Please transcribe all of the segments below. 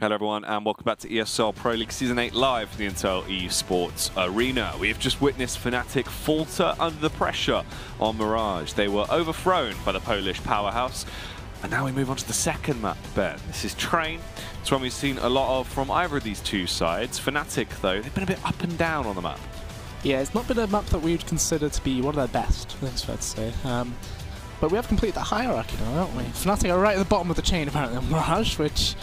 Hello everyone and welcome back to ESL Pro League Season 8 live from the Intel eSports Arena. We have just witnessed Fnatic falter under the pressure on Mirage. They were overthrown by the Polish powerhouse. And now we move on to the second map, Ben. This is Train. It's one we've seen a lot of from either of these two sides. Fnatic, though, they've been a bit up and down on the map. Yeah, it's not been a map that we would consider to be one of their best, I think it's fair to say. But we have completed that hierarchy now, haven't we? Fnatic are right at the bottom of the chain, apparently, on Mirage, which...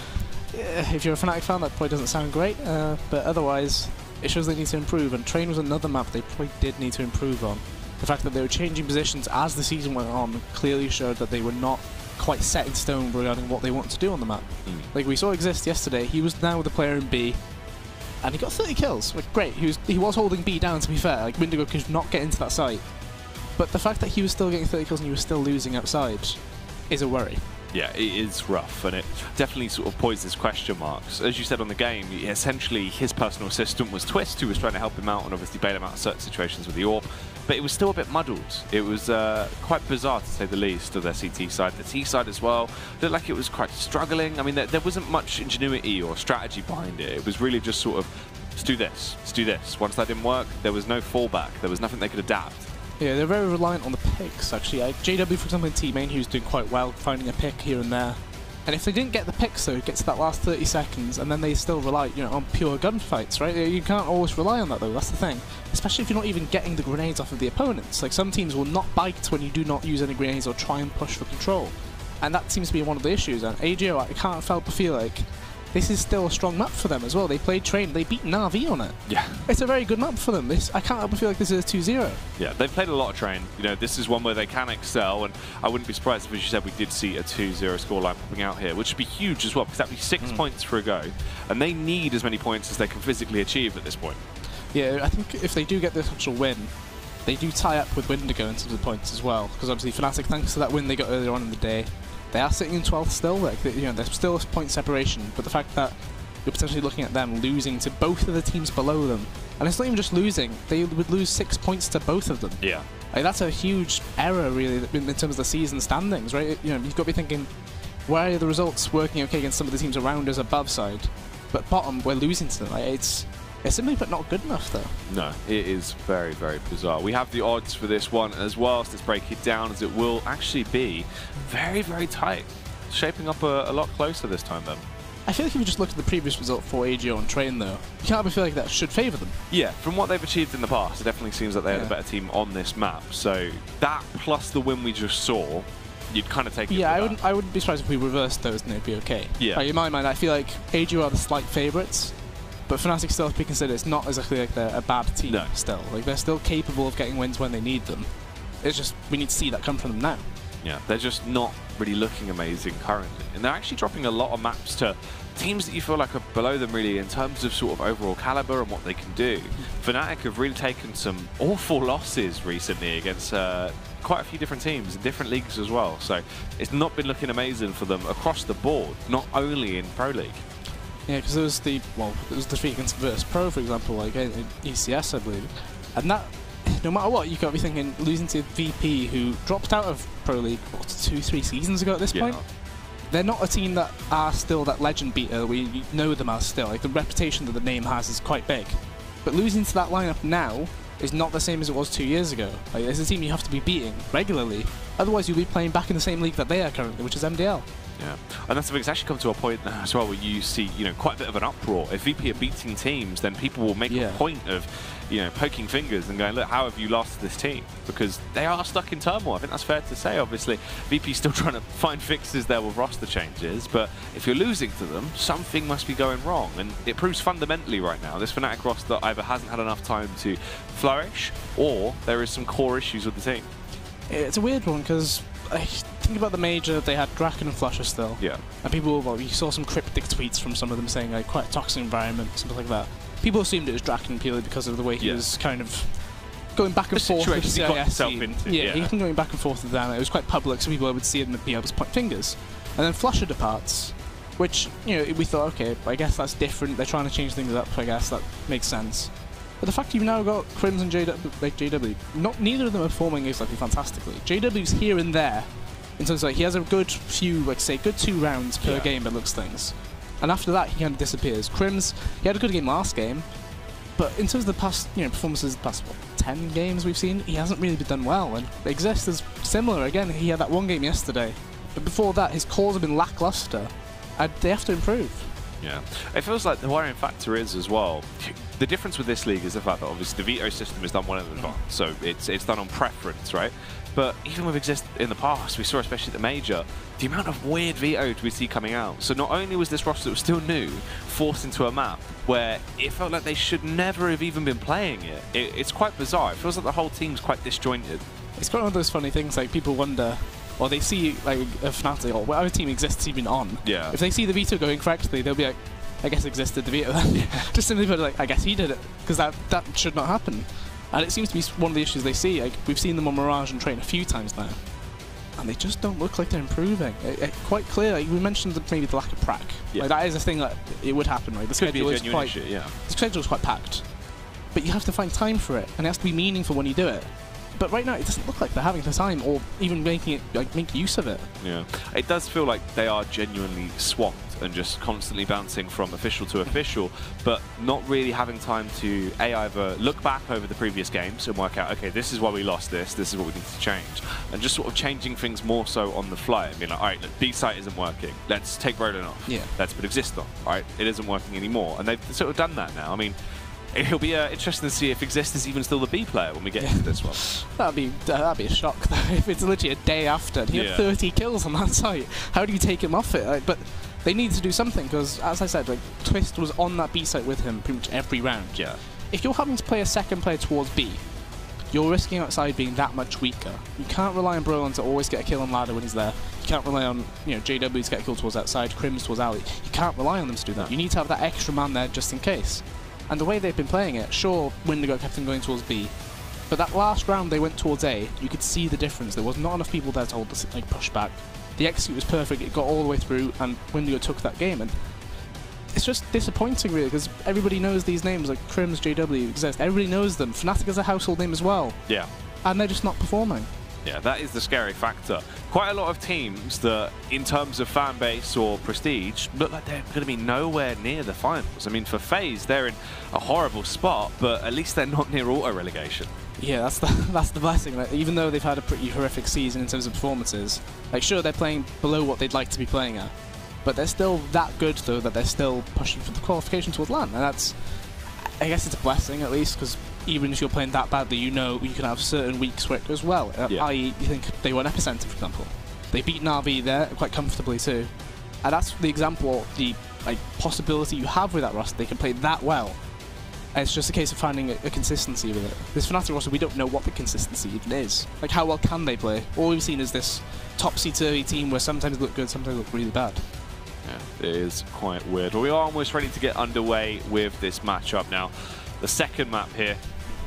if you're a Fnatic fan, that probably doesn't sound great, but otherwise, it shows they need to improve, and Train was another map they probably did need to improve on. The fact that they were changing positions as the season went on clearly showed that they were not quite set in stone regarding what they want to do on the map. Like we saw Exist yesterday, he was now with the player in B, and he got 30 kills. Like, great, he was holding B down, to be fair. Like, Windigo could not get into that site. But the fact that he was still getting 30 kills and he was still losing outside is a worry. Yeah, it is rough, and it definitely sort of poses question marks. As you said on the game, essentially his personal assistant was Twist, who was trying to help him out and obviously bail him out in certain situations with the AWP, but it was still a bit muddled. It was quite bizarre, to say the least, of their CT side. The T side as well looked like it was quite struggling. I mean, there wasn't much ingenuity or strategy behind it. It was really just sort of, let's do this, let's do this. Once that didn't work, there was no fallback. There was nothing they could adapt. Yeah, they're very reliant on the picks, actually. JW, for example, in T-Main, he was doing quite well, finding a pick here and there. And if they didn't get the picks, though, it gets to that last 30 seconds, and then they still rely, on pure gunfights, right? You can't always rely on that, though, that's the thing. Especially if you're not even getting the grenades off of the opponents. Like, some teams will not bite when you do not use any grenades or try and push for control. And that seems to be one of the issues. And AGO, I can't help but feel like this is still a strong map for them as well. They played Train, they beat Na'Vi on it. Yeah. It's a very good map for them. I can't help but feel like this is a 2-0. Yeah, they've played a lot of Train. This is one where they can excel, and I wouldn't be surprised if, as you said, we did see a 2-0 scoreline popping out here, which would be huge as well, because that'd be 6 points for a go, and they need as many points as they can physically achieve at this point. Yeah, I think if they do get this actual win, they do tie up with Windigo in terms of points as well, because obviously Fnatic, thanks to that win they got earlier on in the day, they are sitting in 12th still. Like, there's still a point separation, but the fact that you're potentially looking at them losing to both of the teams below them. And it's not even just losing, they would lose 6 points to both of them. Yeah. Like, that's a huge error, really, in terms of the season standings, right? You've got to be thinking, why are the results working okay against some of the teams around us above side? But bottom, we're losing to them. Like, it's simply but not good enough, though. No, it is very, very bizarre. We have the odds for this one as well, so let's break it down, as it will actually be very, very tight. Shaping up a lot closer this time, then. I feel like if you just look at the previous result for AGO on Train, though, you can't feel like that should favour them. Yeah, from what they've achieved in the past, it definitely seems like they're the better team on this map. So that plus the win we just saw, you'd kind of take it. Yeah, I wouldn't be surprised if we reversed those and it'd be okay. Yeah. Like, in my mind, I feel like AGO are the slight favourites, but Fnatic still have to be considered. It's not exactly like they're a bad team still. Like, they're still capable of getting wins when they need them. It's just, we need to see that come from them now. Yeah, they're just not really looking amazing currently. And they're actually dropping a lot of maps to teams that you feel like are below them, really, in terms of sort of overall caliber and what they can do. Fnatic have really taken some awful losses recently against quite a few different teams in different leagues as well. So it's not been looking amazing for them across the board, not only in Pro League. Yeah, because there was the defeat against Virtus Pro, for example, like in ECS, I believe. And that, no matter what, you got to be thinking, losing to VP, who dropped out of Pro League, what, 2-3 seasons ago at this point? They're not a team that are still that legend beater. We know them as still. Like, the reputation that the name has is quite big. But losing to that lineup now is not the same as it was 2 years ago. Like, it's a team you have to be beating regularly. Otherwise, you'll be playing back in the same league that they are currently, which is MDL. Yeah, and that's it's actually come to a point now as well where you see, quite a bit of an uproar. If VP are beating teams, then people will make a point of, poking fingers and going, look, how have you lost to this team? Because they are stuck in turmoil. I think that's fair to say, obviously. VP's still trying to find fixes there with roster changes, but if you're losing to them, something must be going wrong. And it proves fundamentally right now, this Fnatic roster either hasn't had enough time to flourish, or there is some core issues with the team. It's a weird one, because I think about the major, they had Draken and Flusher still. Yeah. And people, you saw some cryptic tweets from some of them saying, like, quite a toxic environment, something like that. People assumed it was Draken purely because of the way he was kind of going back and forth with he got himself into. Yeah, he's been going back and forth with them. It was quite public, so people would see him and be able to point fingers. And then Flusher departs, which, we thought, okay, I guess that's different. They're trying to change things up, I guess that makes sense. But the fact you've now got Crims and JW, neither of them are performing exactly fantastically. JW's here and there, in terms of, like, he has a good few, like, say, good 2 rounds per game, it looks things. And after that, he kind of disappears. Crims, he had a good game last game, but in terms of the past, performances, the past, what, 10 games we've seen, he hasn't really done well. And Exist is similar. Again, he had that one game yesterday. But before that, his calls have been lackluster. And they have to improve. Yeah. It feels like the worrying factor is as well, the difference with this league is the fact that obviously the veto system is done well in advance. So it's done on preference, right? But even with Exist in the past, we saw, especially at the Major, the amount of weird vetoes we see coming out. So not only was this roster that was still new forced into a map where it felt like they should never have even been playing it. It's quite bizarre. It feels like the whole team's quite disjointed. It's quite one of those funny things, like people wonder, or they see like a Fnatic or whatever team Exists even on. Yeah. If they see the veto going correctly, they'll be like, I guess Exist did the veto then. Yeah. Just simply put, like, I guess he did it, because that should not happen. And it seems to be one of the issues they see. Like, we've seen them on Mirage and Train a few times now, and they just don't look like they're improving. Quite clear. Like, we mentioned maybe the lack of prac. Yeah. Like, that is a thing that it would happen. Right, the schedule is quite the schedule is quite packed, but you have to find time for it, and it has to be meaningful when you do it. But right now, it doesn't look like they're having the time, or even making it, like, make use of it. Yeah, it does feel like they are genuinely swamped and just constantly bouncing from official to official, but not really having time to either look back over the previous games and work out, okay, this is why we lost this is what we need to change, and just sort of changing things more so on the fly and being like, all right, look, B site isn't working, let's take Roland off. Yeah. Let's put Exist on. All right, it isn't working anymore, and they've sort of done that now. I mean, it'll be interesting to see if Exist is even still the B player when we get into this one. That'd be a shock though. If it's literally a day after and he had 30 kills on that site, how do you take him off it? But they need to do something, because as I said, like, Twist was on that B site with him pretty much every round. Yeah. If you're having to play a second player towards B, you're risking outside being that much weaker. You can't rely on Brolin to always get a kill on ladder when he's there. You can't rely on JW to get a kill towards outside, Crims towards alley. You can't rely on them to do that. You need to have that extra man there just in case. And the way they've been playing it, sure, Windigo kept them going towards B, but that last round they went towards A, you could see the difference. There was not enough people there to hold the push back. The execute was perfect, it got all the way through, and Windigo took that game. And it's just disappointing, really, because everybody knows these names, like Crims, JW, Exist. Everybody knows them. Fnatic is a household name as well. Yeah. And they're just not performing. Yeah, that is the scary factor. Quite a lot of teams that, in terms of fan base or prestige, look like they're going to be nowhere near the finals. I mean, for FaZe, they're in a horrible spot, but at least they're not near auto-relegation. Yeah, that's the blessing. Like, even though they've had a pretty horrific season in terms of performances, like, sure, they're playing below what they'd like to be playing at, but they're still that good, though, that they're still pushing for the qualification towards LAN. And that's, I guess it's a blessing, at least, because even if you're playing that badly, you know you can have certain weeks where it goes well. I.e., you think they won Epicenter, for example. They beat Na'Vi there quite comfortably too. And that's the example, the possibility you have with that roster. They can play that well. And it's just a case of finding a consistency with it. This Fnatic roster, we don't know what the consistency even is. Like, how well can they play? All we've seen is this topsy-turvy team where sometimes they look good, sometimes they look really bad. Yeah, it is quite weird. Well, we are almost ready to get underway with this matchup now. The second map here,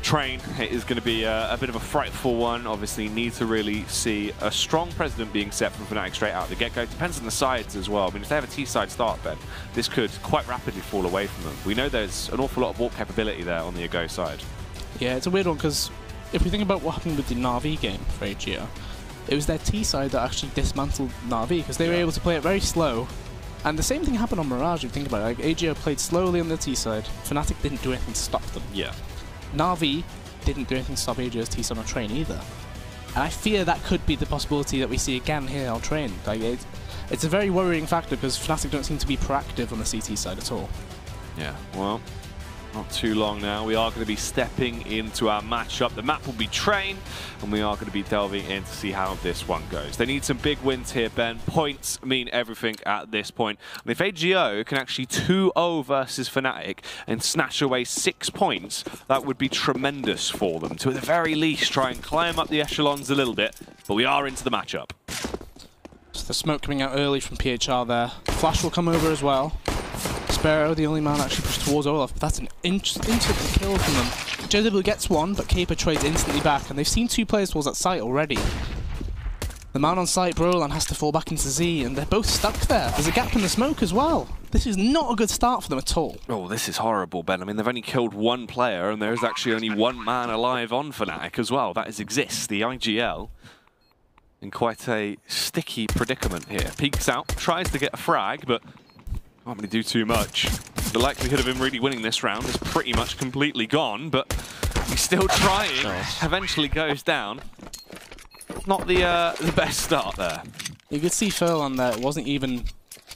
Train, is going to be a bit of a frightful one. Obviously, need to really see a strong precedent being set from Fnatic straight out the get-go. Depends on the sides as well. I mean, if they have a T-side start, Ben, this could quite rapidly fall away from them. We know there's an awful lot of warp capability there on the Go side. Yeah, it's a weird one, because if we think about what happened with the Na'Vi game for AGO, it was their T-side that actually dismantled Na'Vi, because they were able to play it very slow. And the same thing happened on Mirage, if you think about it. Like, AGO played slowly on the T-side. Fnatic didn't do anything to stop them. Yeah. Na'Vi didn't do anything to stop AGO's T-side on Train either. And I fear that could be the possibility that we see again here on Train. Like, it's a very worrying factor, because Fnatic don't seem to be proactive on the CT side at all. Yeah, well, not too long now. We are going to be stepping into our matchup. The map will be Train, and we are going to be delving in to see how this one goes. They need some big wins here, Ben. Points mean everything at this point. And if AGO can actually 2-0 versus Fnatic and snatch away 6 points, that would be tremendous for them to, at the very least, try and climb up the echelons a little bit. But we are into the matchup. So the smoke coming out early from PHR there. Flash will come over as well. Sparrow, the only man actually pushed towards Olaf, but that's an instant kill from them. JW gets one, but Caper trades instantly back, and they've seen 2 players towards that site already. The man on site, Brolan, has to fall back into Z, and they're both stuck there. There's a gap in the smoke as well. This is not a good start for them at all. Oh, this is horrible, Ben. I mean, they've only killed 1 player, and there's actually only 1 man alive on Fnatic as well. That is Exist, the IGL. In quite a sticky predicament here. Peeks out, tries to get a frag, but Can't really do too much. The likelihood of him really winning this round is pretty much completely gone, but he's still trying. Eventually goes down. Not the best start there. You could see Furlan there. It wasn't even...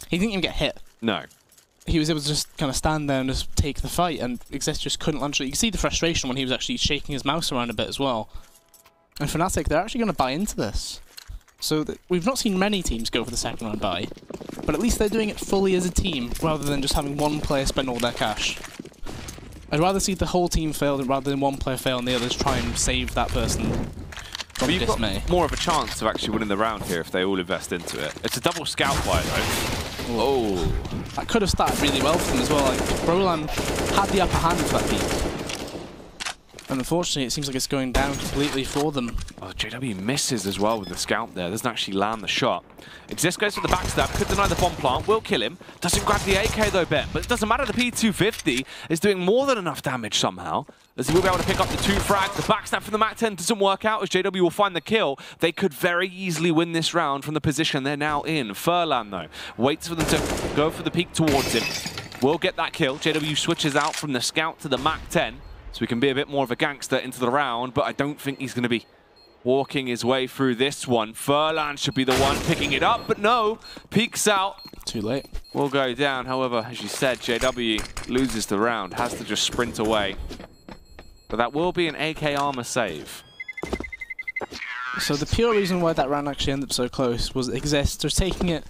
He didn't even get hit. No. He was able to just kind of stand there and just take the fight, and Exist just couldn't launch it. You can see the frustration when he was actually shaking his mouse around a bit as well. And Fnatic, they're actually going to buy into this. So we've not seen many teams go for the second round buy, but at least they're doing it fully as a team, rather than just having one player spend all their cash. I'd rather see the whole team fail rather than one player fail and the others try and save that person from dismay. Got more of a chance of actually winning the round here if they all invest into it. It's a double scout buy though. Oh. That could have started really well for them as well. Like, Brolan had the upper hand for that peak. And unfortunately, it seems like it's going down completely for them. Oh, JW misses as well with the scout there. Doesn't actually land the shot. Exist goes for the backstab, could deny the bomb plant, will kill him. Doesn't grab the AK though, Ben. But it doesn't matter, the P250 is doing more than enough damage somehow, as he will be able to pick up the 2 frags. The backstab from the MAC-10 doesn't work out, as JW will find the kill. They could very easily win this round from the position they're now in. Furlan, though, waits for them to go for the peek towards him. Will get that kill. JW switches out from the scout to the MAC-10. So he can be a bit more of a gangster into the round, but I don't think he's going to be walking his way through this one. Furlan should be the one picking it up, but no, peeks out. Too late. Will go down. However, as you said, JW loses the round, has to just sprint away. But that will be an AK armor save. So the pure reason why that round actually ended up so close was Exist was taking it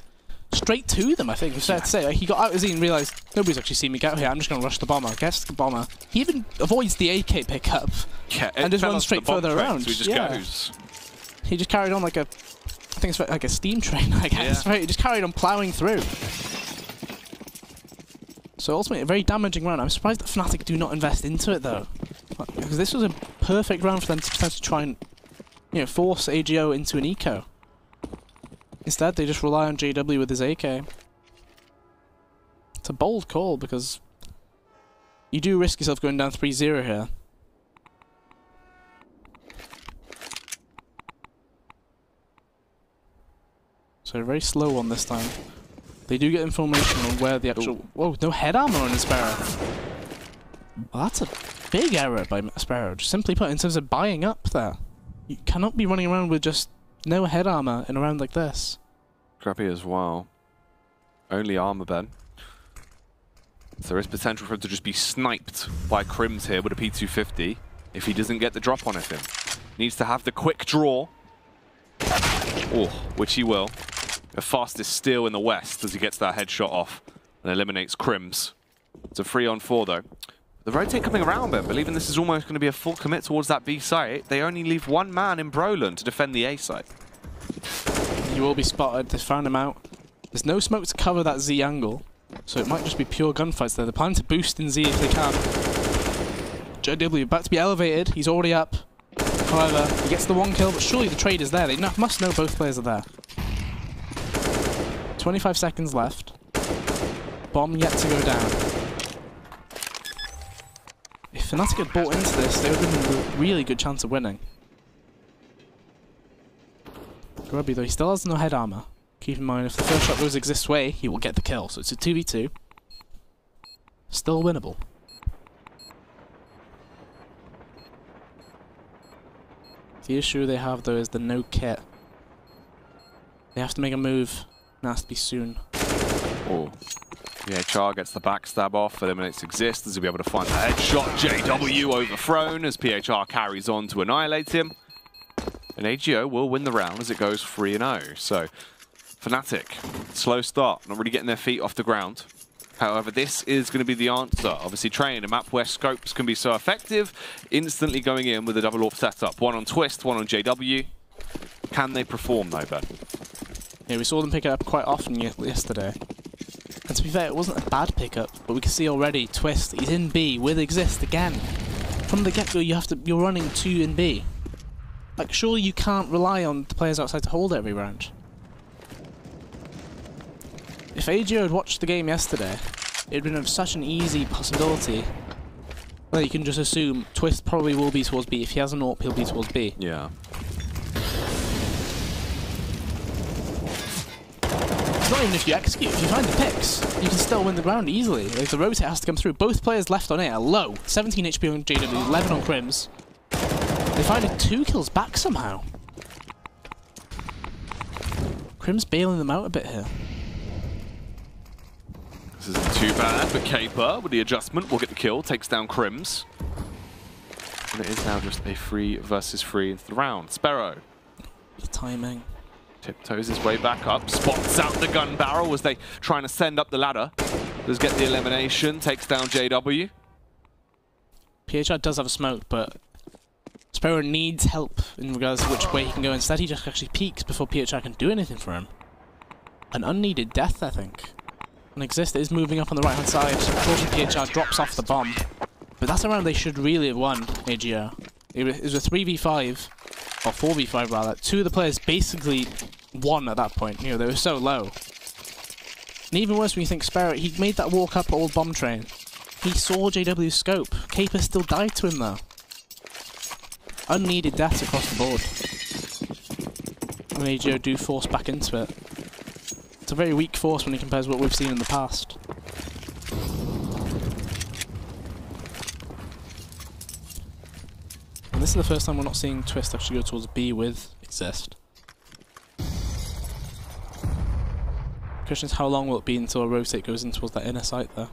straight to them, I think. It's fair to say. Like, he got out of his and realised, nobody's actually seen me get out here, I'm just going to rush the bomber. Gets the bomber. He even avoids the AK pickup and just runs straight further around. So he just goes. He just carried on like a, I think it's like a steam train, I guess. Right? He just carried on ploughing through. So ultimately, a very damaging round. I'm surprised that Fnatic do not invest into it, though. Because this was a perfect round for them to potentially try and, you know, force AGO into an eco. Instead, they just rely on JW with his AK. It's a bold call, because you do risk yourself going down 3-0 here. So very slow on this time. They do get information on where the actual... Whoa, no head armor on Sparrow. Well, that's a big error by Sparrow. Just simply put, in terms of buying up there. You cannot be running around with just no head armor in a round like this. Scrappy as well. Only armor, Ben. So there is potential for him to just be sniped by Crims here with a P250 if he doesn't get the drop on him. Needs to have the quick draw. Oh, which he will. The fastest steal in the West as he gets that headshot off and eliminates Crims. It's a 3-on-4 though. The rotate coming around, Ben, believing this is almost going to be a full commit towards that B site. They only leave one man in Brolan to defend the A site. He will be spotted. They found him out. There's no smoke to cover that Z angle, so it might just be pure gunfights there. They're planning to boost in Z if they can. JW about to be elevated. He's already up. However, he gets the 1 kill, but surely the trade is there. They must know both players are there. 25 seconds left. Bomb yet to go down. If Fnatic had bought into this, they would have been a really good chance of winning. Grubby, though, he still has no head armor. Keep in mind, if the first shot goes Exist's way, he will get the kill. So it's a 2v2. Still winnable. The issue they have, though, is the no kit. They have to make a move. And it has to be soon. Oh. Yeah, Char gets the backstab off, eliminates Exist, as he'll be able to find the headshot. JW overthrown as PHR carries on to annihilate him. And AGO will win the round as it goes 3-0. So, Fnatic, slow start, not really getting their feet off the ground. However, this is going to be the answer. Obviously, Train and Map West scopes can be so effective, instantly going in with a double AWP setup. One on Twist, one on JW. Can they perform though, Ben? Yeah, we saw them pick it up quite often yesterday. And to be fair, it wasn't a bad pickup, but we can see already Twist, he's in B with Exist again. From the get-go, you're running 2 in B. Like, surely you can't rely on the players outside to hold it every round. If AGO had watched the game yesterday, it would have been such an easy possibility. Well, you can just assume Twist probably will be towards B. If he has an AWP, he'll be towards B. Yeah. not even if you execute. If you find the picks, you can still win the round easily. Like, the rotate has to come through. Both players left on it are low. 17 HP on JW, 11 on Crims. They find it 2 kills back somehow. Crims bailing them out a bit here. This isn't too bad, but Caper, with the adjustment, will get the kill, takes down Crims. And it is now just a 3 versus 3 into the round. Sparrow. The timing. Tiptoes his way back up, spots out the gun barrel as they trying to send up the ladder. Does get the elimination, takes down JW. PHR does have a smoke, but Sparrow needs help in regards to which way he can go. Instead, he just actually peeks before PHR can do anything for him. An unneeded death, I think. And Exist is moving up on the right-hand side. Unfortunately, PHR drops off the bomb. But that's a round they should really have won, AGO. It was a 3v5, or 4v5 rather. 2 of the players basically won at that point. You know, they were so low. And even worse when you think Sparrow, he made that walk up old bomb train. He saw JW's scope. Caper still died to him though. Unneeded deaths across the board. And AGO do force back into it. It's a very weak force when he compares what we've seen in the past. And this is the first time we're not seeing Twist actually go towards B with Exist. The question is, how long will it be until a rotate goes in towards that inner site there?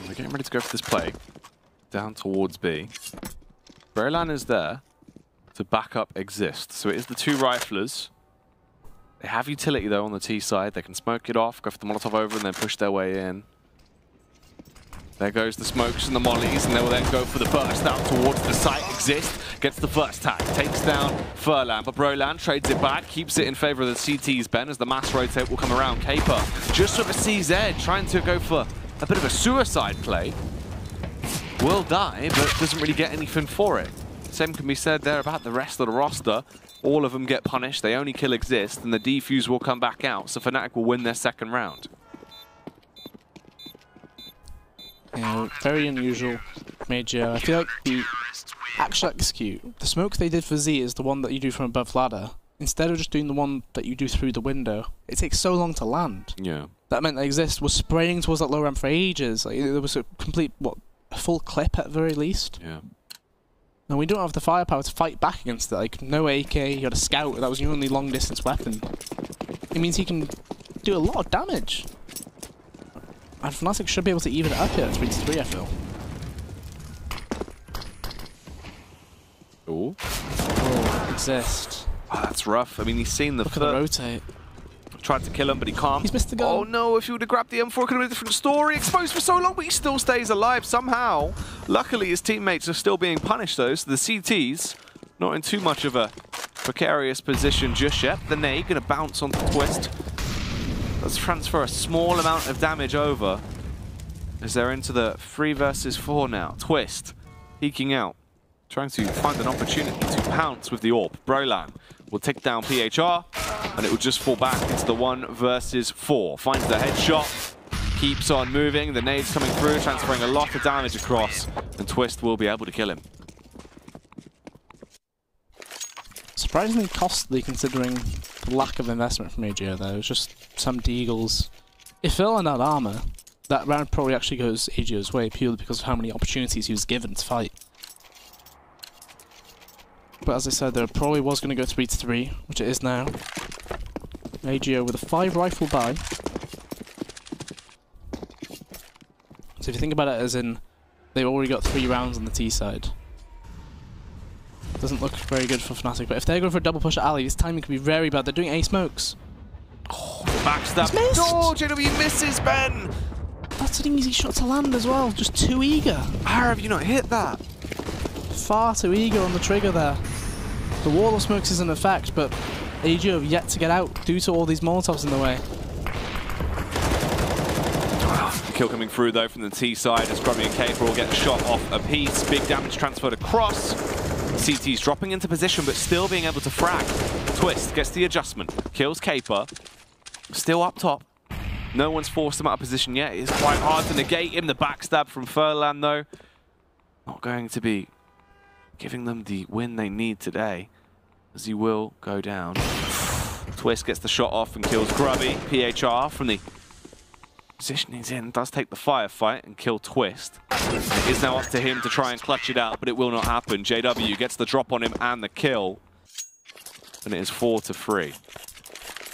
They're getting ready to go for this play. Down towards B. Brolan is there to back up Exist. So it is the 2 riflers. They have utility though on the T side. They can smoke it off, go for the Molotov over, and then push their way in. There goes the smokes and the mollies, and they will then go for the burst out towards the site. Exist gets the first tag, takes down Furlan, but Brolan trades it back, keeps it in favor of the CT's Ben as the mass rotate will come around. Caper just with a CZ, trying to go for a bit of a suicide play. Will die, but doesn't really get anything for it. Same can be said there about the rest of the roster. All of them get punished, they only kill Exist, and the defuse will come back out, so Fnatic will win their second round. Yeah, very unusual Major. I feel like the actual execute, the smoke they did for Z is the one that you do from above ladder. Instead of just doing the one that you do through the window, it takes so long to land. Yeah. That meant that Exist was spraying towards that low ramp for ages. Like, there was a complete, what, a full clip at the very least. Yeah. And we don't have the firepower to fight back against it. Like, no AK, you had a scout, that was your only long distance weapon. It means he can do a lot of damage. And Fnatic should be able to even it up here at 3-3, I feel. Ooh. Oh, Exist. Oh, that's rough. I mean, he's seen the Look at the rotate. Tried to kill him, but he can't. He's missed the gun. Oh no, if he would have grabbed the M4, it could have been a different story. Exposed for so long, but he still stays alive somehow. Luckily, his teammates are still being punished though, so the CTs not in too much of a precarious position just yet. The nade going to bounce onto Twist. Let's transfer a small amount of damage over as they're into the 3 versus 4 now. Twist peeking out, trying to find an opportunity to pounce with the AWP. Brolan will take down PHR, and it will just fall back into the 1 versus 4. Finds the headshot, keeps on moving. The nade's coming through, transferring a lot of damage across, and Twist will be able to kill him. Surprisingly costly considering the lack of investment from AGO though. It was just some deagles. If Phil had that armor, that round probably actually goes AGO's way purely because of how many opportunities he was given to fight. But as I said, there probably was going to go 3-3, which it is now. AGO with a 5 rifle buy. So if you think about it as in, they've already got 3 rounds on the T side. Doesn't look very good for Fnatic, but if they're going for a double push at alley, this timing could be very bad. They're doing A smokes. Oh, backstab. He's missed. Oh, JW misses, Ben! That's an easy shot to land as well. Just too eager. How have you not hit that? Far too eager on the trigger there. The wall of smokes is in effect, but AGO have yet to get out due to all these Molotovs in the way. Kill coming through though from the T side as Grubby and Caper will get a shot off a piece. Big damage transferred across. CT's dropping into position but still being able to frag. Twist gets the adjustment, kills Caper. Still up top. No one's forced him out of position yet. It's quite hard to negate him. The backstab from Furlan though, not going to be giving them the win they need today, as he will go down. 3 versus 3 now. Twist. Caper. Still up top. No one's forced him out of position yet. It's quite hard to negate him. The backstab from Furlan though, not going to be giving them the win they need today, as he will go down. 3 versus 3 now. Twist. Caper. Twist gets the shot off and kills Grubby. PHR from the position he's in does take the firefight and kill Twist. It is now up to him to try and clutch it out, but it will not happen. JW gets the drop on him and the kill. And it is 4-3.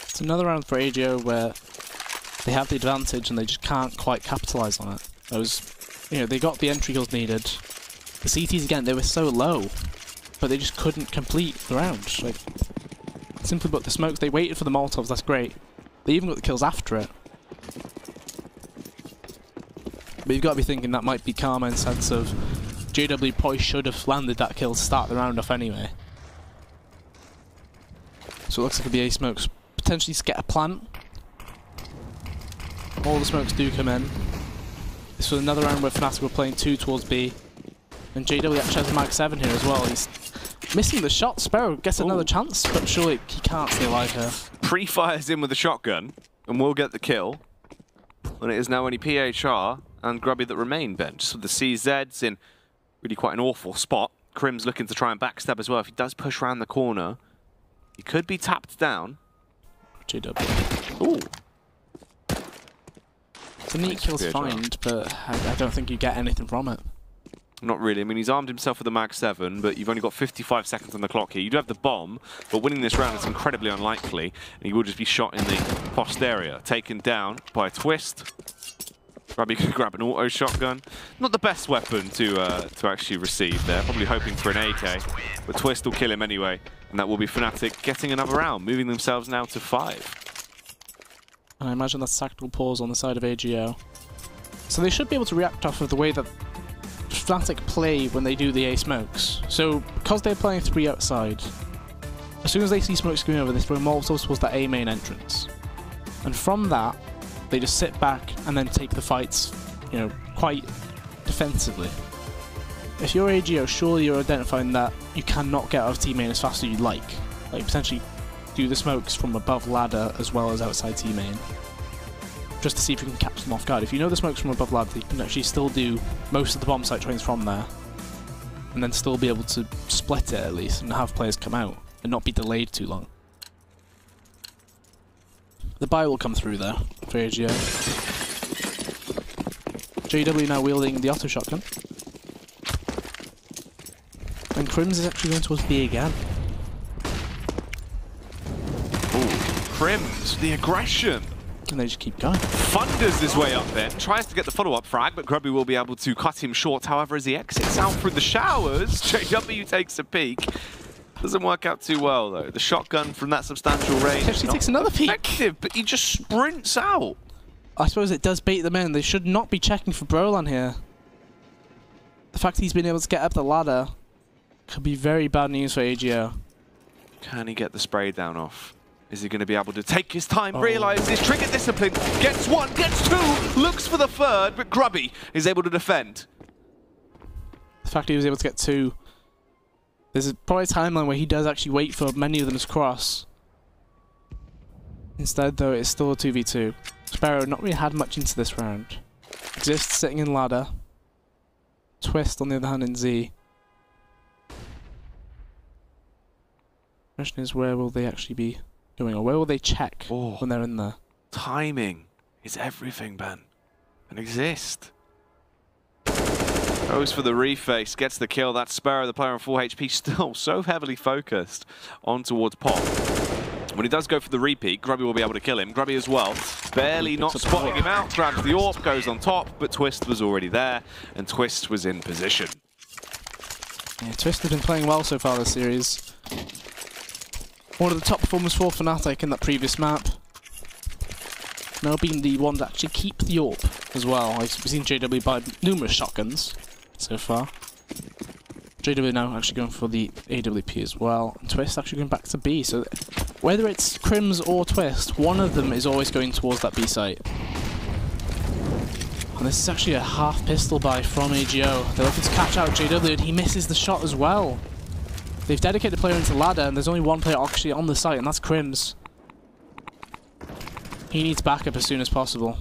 It's another round for AGO where they have the advantage and they just can't quite capitalize on it. They got the entry kills needed. The CTs again, they were so low, but they just couldn't complete the round. Like, simply put, the smokes, they waited for the Molotovs, that's great. They even got the kills after it. But you've got to be thinking that might be karma in the sense of JW probably should have landed that kill to start the round off anyway. So it looks like a BA smokes potentially to get a plant. All the smokes do come in. This was another round where Fnatic were playing 2 towards B. And JW actually has a mag 7 here as well. He's missing the shot. Sparrow gets another chance, but surely he can't stay alive here. Pre-fires in with a shotgun and will get the kill. And it is now only PHR and Grubby that remain bench. So the CZ's in really quite an awful spot. Crim's looking to try and backstab as well. If he does push around the corner, he could be tapped down. JW. Ooh. It's a neat kill to find, but I don't think you get anything from it. Not really. I mean, he's armed himself with a mag 7, but you've only got 55 seconds on the clock here. You do have the bomb, but winning this round is incredibly unlikely, and he will just be shot in the posterior. Taken down by a Twist. Grubby can grab an auto shotgun. Not the best weapon to actually receive there. Probably hoping for an AK, but Twist will kill him anyway, and that will be Fnatic getting another round, moving themselves now to 5. And I imagine that's tactical pause on the side of AGO. So they should be able to react off of the way that Fnatic play when they do the A smokes. So because they're playing 3 outside, as soon as they see smokes coming over, they throw Molotovs towards that A main entrance. And from that, they just sit back and then take the fights, quite defensively. If you're AGO, surely you're identifying that you cannot get out of T main as fast as you'd like potentially do the smokes from above ladder as well as outside T main, just to see if you can catch them off guard. If you know the smokes from above ladder, you can actually still do most of the bomb site trains from there, and then still be able to split it at least and have players come out and not be delayed too long. The buy will come through there for AGO. JW now wielding the auto shotgun. And Crims is actually going towards B again. Ooh, Crims, the aggression. And they just keep going. Thunders his way up there, tries to get the follow-up frag, but Grubby will be able to cut him short. However, as he exits out through the showers, JW takes a peek. Doesn't work out too well, though. The shotgun from that substantial range he actually takes another peek. Effective, but he just sprints out. I suppose it does bait them in. They should not be checking for Brolan here. The fact that he's been able to get up the ladder could be very bad news for AGO. Can he get the spray down off? Is he going to be able to take his time, realise his trigger discipline, gets 1, gets 2, looks for the 3rd, but Grubby is able to defend. The fact that he was able to get 2. There's probably a timeline where he does actually wait for many of them to cross. Instead, though, it's still a 2v2. Sparrow not really had much into this round. Exists sitting in ladder. Twist, on the other hand, in Z. Question is, where will they actually be going, or where will they check when they're in there? Timing is everything, Ben. And Exist goes for the reface, gets the kill. That's Sparrow, the player on full HP, still so heavily focused on towards Pop. When he does go for the repeat, Grubby will be able to kill him. Grubby as well, barely not spotting him out, grabs the AWP, goes on top, but Twist was already there, and Twist was in position. Yeah, Twist has been playing well so far this series. One of the top performers for Fnatic in that previous map. Now being the one to actually keep the AWP as well. We've seen JW buy numerous shotguns so far. JW now actually going for the AWP as well. And Twist actually going back to B. So whether it's Crims or Twist, one of them is always going towards that B site. And this is actually a half pistol buy from AGO. They're looking to catch out JW and he misses the shot as well. They've dedicated a player into ladder and there's only one player actually on the site, and that's Crims. He needs backup as soon as possible.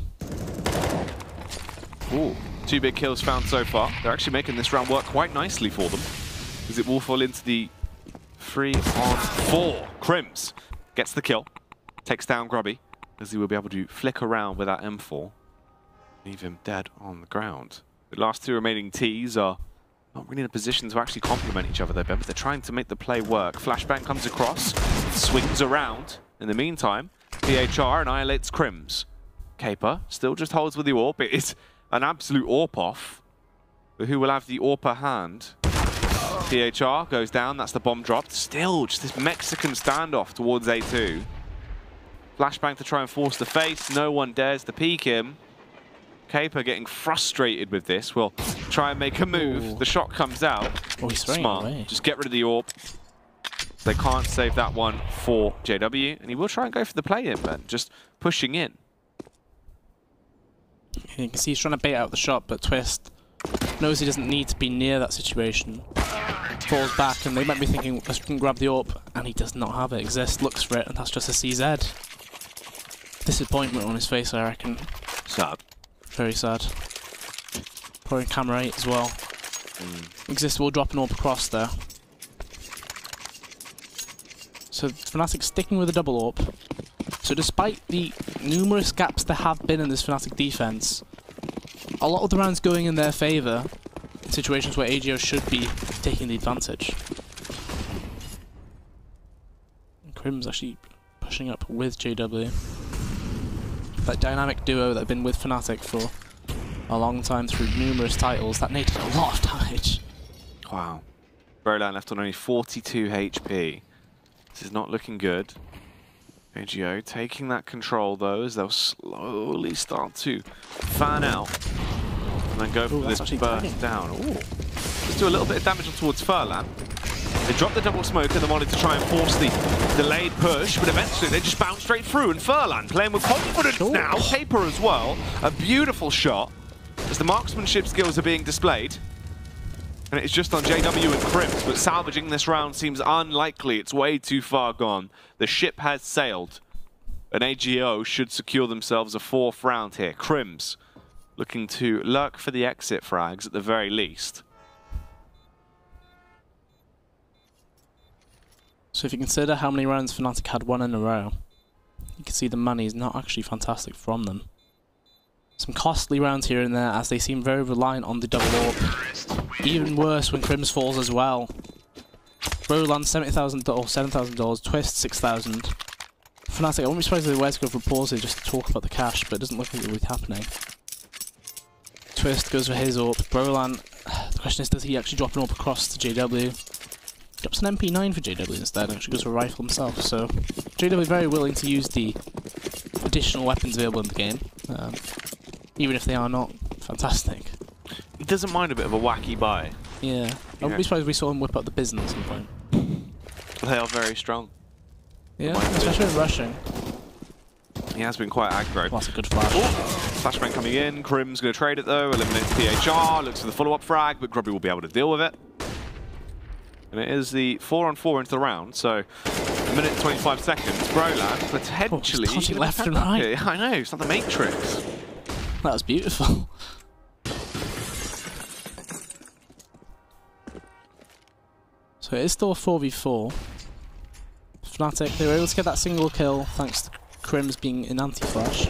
Ooh, 2 big kills found so far. They're actually making this round work quite nicely for them, because it will fall into the 3-on-4. Crims gets the kill. Takes down Grubby, as he will be able to flick around with that M4. Leave him dead on the ground. The last two remaining Ts are not really in a position to actually complement each other though, Ben, but they're trying to make the play work. Flashbang comes across, swings around. In the meantime, PHR annihilates Crims. Caper still just holds with the AWP. It is an absolute AWP off. But who will have the AWPer hand? PHR goes down, that's the bomb dropped. Still just this Mexican standoff towards A2. Flashbang to try and force the face. No one dares to peek him. Caper getting frustrated with this. Will try and make a move. Ooh. The shot comes out. Oh, he's smart. Away. Just get rid of the AWP. They can't save that one for JW. And he will try and go for the play-in, man. Just pushing in. You can see he's trying to bait out the shot, but Twist knows he doesn't need to be near that situation. Falls back, and they might be thinking, let's grab the AWP, and he does not have it. Exist, looks for it, and that's just a CZ. Disappointment on his face, I reckon. Sad. Very sad. Pouring camera 8 as well. Exist will drop an AWP across there. So Fnatic sticking with a double AWP. So despite the numerous gaps there have been in this Fnatic defense, a lot of the rounds going in their favour in situations where AGO should be taking the advantage. And Crim's actually pushing up with JW. That dynamic duo that have been with Fnatic for a long time through numerous titles, that naded a lot of damage. Wow. Brolan left on only 42 HP. This is not looking good. AGO taking that control though, as they'll slowly start to fan out. And then go for this burst down. Ooh. Let's do a little bit of damage towards Furlan. They drop the double smoke and they wanted to try and force the delayed push, but eventually they just bounce straight through, and Furlan playing with confidence now. Caper as well. A beautiful shot as the marksmanship skills are being displayed. And it's just on JW and Crims, but salvaging this round seems unlikely. It's way too far gone. The ship has sailed. And AGO should secure themselves a 4th round here. Crims looking to lurk for the exit frags at the very least. So if you consider how many rounds Fnatic had won in a row, you can see the money is not actually fantastic from them. Some costly rounds here and there, as they seem very reliant on the double AWP. Even worse when Crims falls as well. Brolan $70,000 or $7,000, Twist $6,000. Fnatic, I won't be surprised if they were to go for pauses just to talk about the cash, but it doesn't look like it will be happening. Twist goes for his AWP. Brolan, the question is, does he actually drop an AWP across to JW? Drops an MP9 for JW instead, and actually goes for a rifle himself, so JW very willing to use the additional weapons available in the game, even if they are not fantastic. He doesn't mind a bit of a wacky buy. Yeah, I wouldn't be surprised if we saw him whip up the business at some point. They are very strong. Yeah, especially in rushing. He has been quite aggro. Well, that's a good flash. Flashbang coming in, Crim's going to trade it though, eliminates PHR, looks for the follow-up frag, but Grubby will be able to deal with it. And it is the 4-on-4 into the round, so a minute and 25 seconds. Brolan potentially... Oh, left and right. Here. I know, it's not the Matrix. That was beautiful. So it is still a 4v4. Fnatic, they were able to get that single kill thanks to Crims being in anti-flash.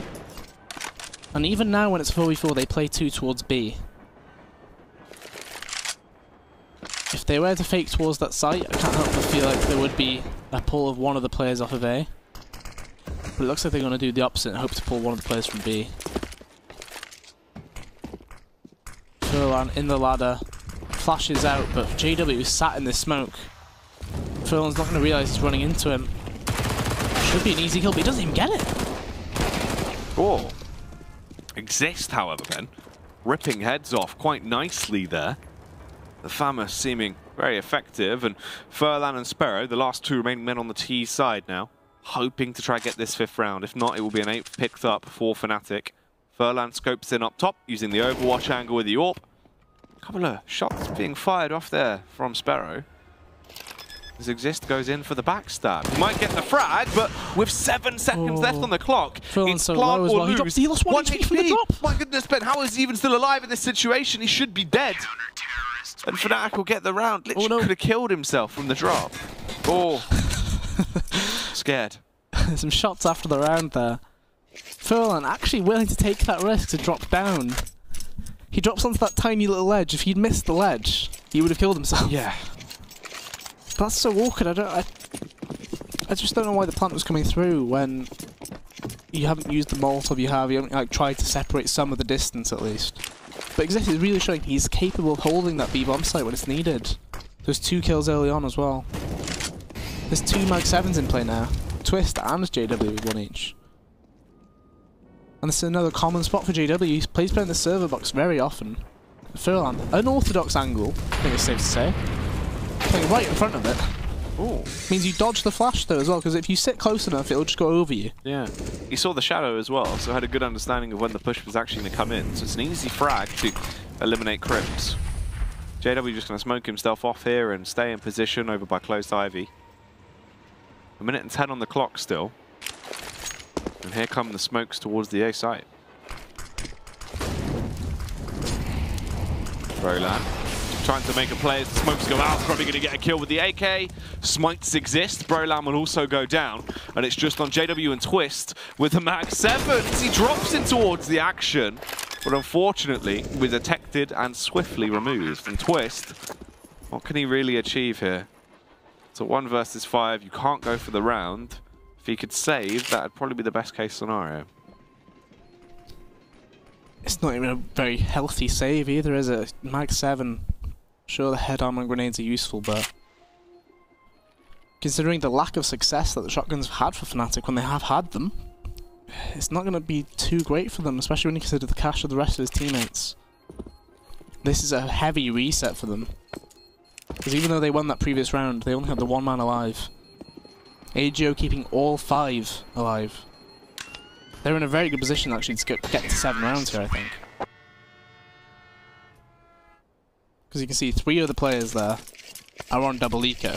And even now when it's 4v4, they play 2 towards B. If they were to fake towards that site, I can't help but feel like there would be a pull of one of the players off of A. But it looks like they're going to do the opposite and hope to pull one of the players from B. Furlan in the ladder, flashes out, but JW is sat in this smoke. Furlan's not going to realise he's running into him. Should be an easy kill, but he doesn't even get it. Oh. Exist, however, Ben. Ripping heads off quite nicely there. The Famous seeming very effective, and Furlan and Sparrow, the last 2 remaining men on the T side now, hoping to try and get this 5th round. If not, it will be an 8th picked up for Fnatic. Furlan scopes in up top, using the Overwatch angle with the AWP. A couple of shots being fired off there from Sparrow. As Exist goes in for the backstab. He might get the frag, but with 7 seconds left on the clock, it's so plant or well. lose. He lost 1 HP from the drop. My goodness, Ben, how is he even still alive in this situation? He should be dead. And Fnatic will get the round. Literally could have killed himself from the drop. Oh. Scared. some shots after the round there. Furlan actually willing to take that risk to drop down. He drops onto that tiny little ledge. If he'd missed the ledge, he would have killed himself. Yeah. That's so awkward. I just don't know why the plant was coming through when you haven't used the Molotov you haven't like tried to separate some of the distance at least. But Exist is really showing he's capable of holding that B-bomb site when it's needed. There's 2 kills early on as well. There's 2 Mag 7s in play now. Twist and JW with 1 each. And this is another common spot for JW. He plays behind the server box very often. Furlan, unorthodox angle, I think it's safe to say. Playing right in front of it. Ooh. Means you dodge the flash though as well, because if you sit close enough, it'll just go over you. Yeah. He saw the shadow as well, so had a good understanding of when the push was actually going to come in. So it's an easy frag to eliminate Crims. JW just going to smoke himself off here and stay in position over by close Ivy. 1 minute and 10 on the clock still. And here come the smokes towards the A site. Brolan trying to make a play as the smokes go out. Probably going to get a kill with the AK. Smites exist. Brolan will also go down. And it's just on JW and Twist with the Mag 7 as he drops in towards the action. But unfortunately, was detected and swiftly removed. And Twist, what can he really achieve here? It's a 1 versus 5. You can't go for the round. If he could save, that would probably be the best case scenario. It's not even a very healthy save either, is it? Mag 7. Sure, the head armor and grenades are useful, but considering the lack of success that the shotguns have had for Fnatic when they have had them, it's not going to be too great for them, especially when you consider the cash of the rest of his teammates. This is a heavy reset for them. Because even though they won that previous round, they only had the 1 man alive. AGO keeping all 5 alive. They're in a very good position actually to get to 7 rounds here, I think. Because you can see 3 of the players there are on double eco.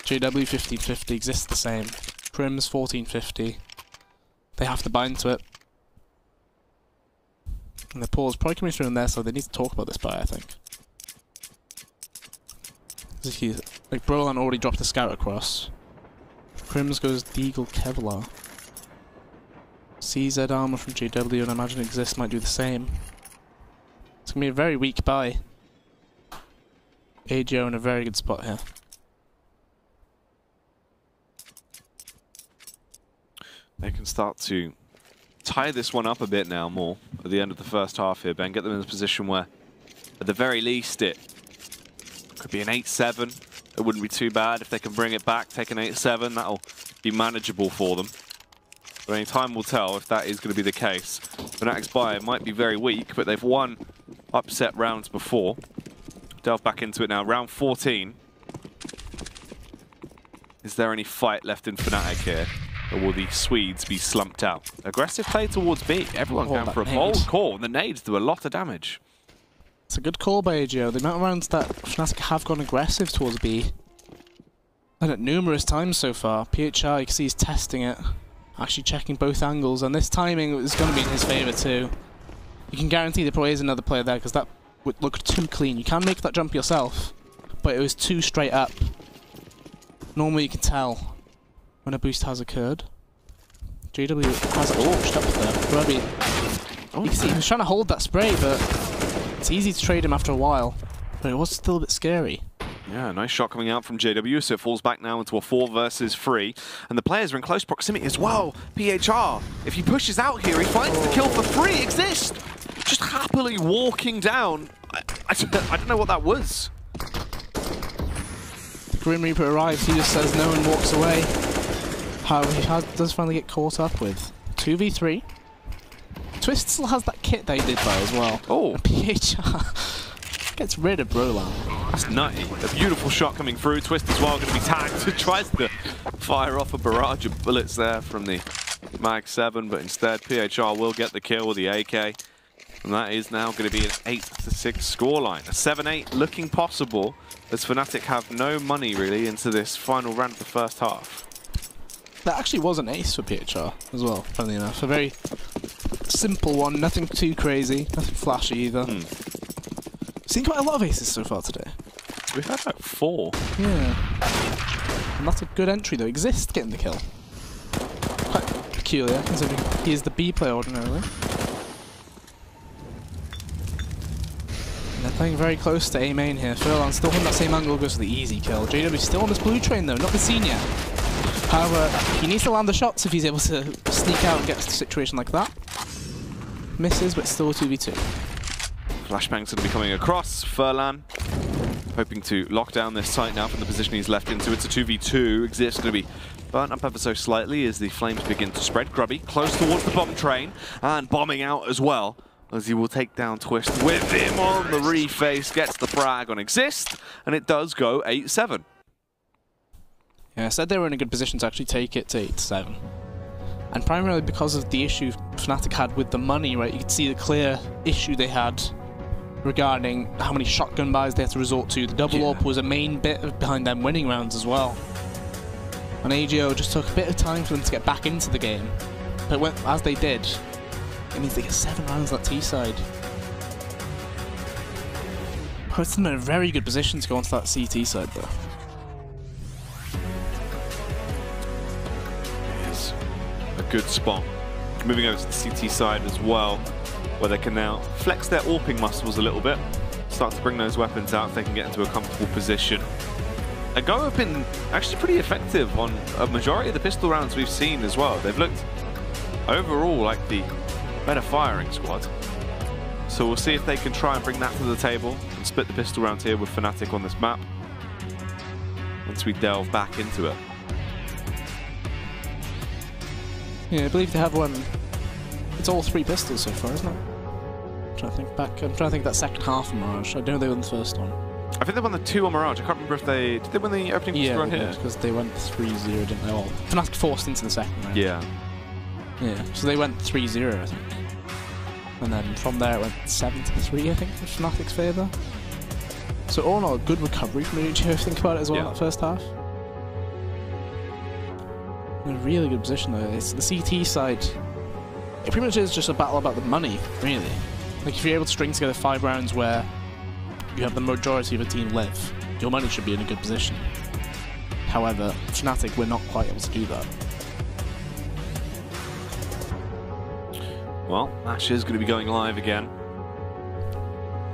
JW 1550 exists the same. Crims 1450. They have to bind to it. And the pause probably coming through on their side. They need to talk about this buy, I think. Like Brolan already dropped a scout across. Crims goes Deagle Kevlar. CZ armor from JW and I imagine Exist might do the same. It's going to be a very weak buy. AGO in a very good spot here. They can start to tie this one up a bit now more at the end of the first half here, Ben. Get them in a position where, at the very least, it could be an 8-7. It wouldn't be too bad if they can bring it back, take an 8-7. That'll be manageable for them. But only time will tell if that is going to be the case. Fnatic's buy might be very weak, but they've won upset rounds before. Delve back into it now. Round 14. Is there any fight left in Fnatic here? Or will the Swedes be slumped out? Aggressive play towards B. Everyone going for a bold call. The nades do a lot of damage. It's a good call by AGO. The amount of rounds that Fnatic have gone aggressive towards B. And at numerous times so far. PHR, you can see he's testing it. Actually checking both angles. And this timing is going to be in his favour too. You can guarantee there probably is another player there because that would look too clean. You can make that jump yourself. But it was too straight up. Normally you can tell when a boost has occurred. JW has actually pushed up there. Grubby. You can see he was trying to hold that spray, but it's easy to trade him after a while. But it was still a bit scary. Yeah, nice shot coming out from JW, so it falls back now into a 4 versus 3. And the players are in close proximity as well. PHR, if he pushes out here, he finds the kill for free. Exist! Just happily walking down. I don't know what that was. The Grim Reaper arrives, he just says no and walks away. However, he does finally get caught up with 2v3. Twist still has that kit that he did buy as well. Oh. And PHR gets rid of Brolan. That's nutty. A beautiful shot coming through. Twist as well going to be tagged. Tries to fire off a barrage of bullets there from the Mag 7, but instead PHR will get the kill with the AK. And that is now going to be an 8-6 scoreline. A 7-8 looking possible as Fnatic have no money really into this final round of the first half. That actually was an ace for PHR as well, funnily enough. A very simple one, nothing too crazy, nothing flashy either. Seen quite a lot of aces so far today. We've had like 4. Yeah. And that's a good entry though. Exist getting the kill. peculiar, considering he is the B player ordinarily. And they're playing very close to A main here. Furlan still on that same angle, goes for the easy kill. JW still on this blue train though, not the scene yet. However, he needs to land the shots if he's able to sneak out and get to a situation like that. Misses, but still 2v2. Flashbang's going to be coming across. Furlan hoping to lock down this site now from the position he's left into. It's a 2v2. Exist's going to be burnt up ever so slightly as the flames begin to spread. Grubby close towards the bomb train and bombing out as well, as he will take down Twist with him on the reface. Gets the frag on Exist, and it does go 8-7. Yeah, I said they were in a good position to actually take it to 8-7. And primarily because of the issue Fnatic had with the money, right? You could see the clear issue they had regarding how many shotgun buys they had to resort to. The double AWP was a main bit behind them winning rounds as well. And AGO just took a bit of time for them to get back into the game. But as they did, it means they get 7 rounds on that T side. Puts them in a very good position to go onto that CT side though. It's a good spot. Moving over to the CT side as well, where they can now flex their AWPing muscles a little bit, start to bring those weapons out if they can get into a comfortable position. Go have been actually pretty effective on a majority of the pistol rounds we've seen as well. They've looked overall like the better firing squad. So we'll see if they can try and bring that to the table and split the pistol rounds here with Fnatic on this map once we delve back into it. Yeah, I believe they have one. It's all 3 pistols so far, isn't it? I'm trying to think back. I'm trying to think that second half of Mirage. I know they won the first one. I think they won the 2 on Mirage. I can't remember if they... Did they win the opening pistol round here? because they went 3-0, didn't they? Well, Fnatic forced into the second round. Yeah. Yeah, so they went 3-0, I think. And then from there it went 7-3, I think, in Fnatic's favour. So all in all, a good recovery from AGO if you think about it as well, that first half. In a really good position though. It's the CT side. It pretty much is just a battle about the money, really. Like if you're able to string together 5 rounds where you have the majority of a team live, your money should be in a good position. However, Fnatic were not quite able to do that. Well, Ash is going to be going live again,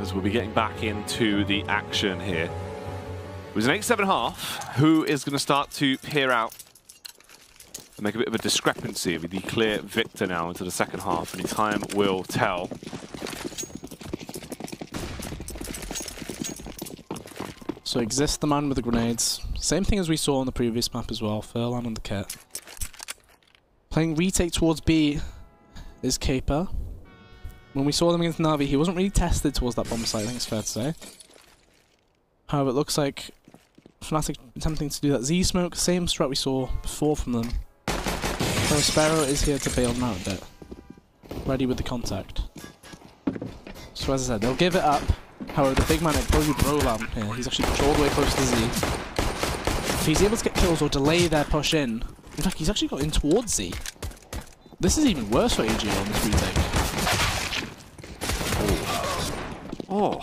as we'll be getting back into the action here. It was an 8-7 half. Who is going to start to peer out and make a bit of a discrepancy with the clear victor now into the second half? Any time will tell. So Exist the man with the grenades. Same thing as we saw on the previous map as well. Furlan on the kit. Playing retake towards B is Caper. When we saw them against Na'Vi, he wasn't really tested towards that bomb site, I think it's fair to say. However, it looks like Fnatic attempting to do that Z-smoke, same strat we saw before from them. So Sparrow is here to bail them out a bit. Ready with the contact. So as I said, they'll give it up. However, the big man will probably be Roland here. He's actually pushed all the way close to Z. If he's able to get kills or delay their push in fact, he's actually got in towards Z. This is even worse for AGO on this retake. Oh,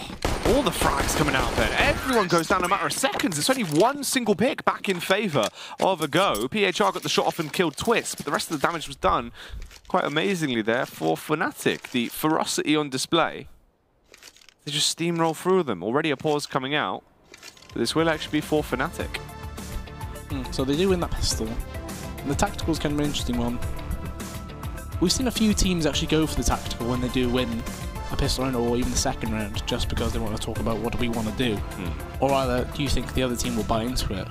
all the frags coming out there. Everyone goes down in a matter of seconds. It's only one single pick back in favour of a go. PHR got the shot off and killed Twist, but the rest of the damage was done quite amazingly there for Fnatic. The ferocity on display. They just steamroll through them. Already a pause coming out, but this will actually be for Fnatic. So they do win that pistol. And the tactical's kind of an interesting one. We've seen a few teams actually go for the tactical when they do win a pistol round or even the second round, just because they want to talk about what do we want to do. Or either do you think the other team will buy into it.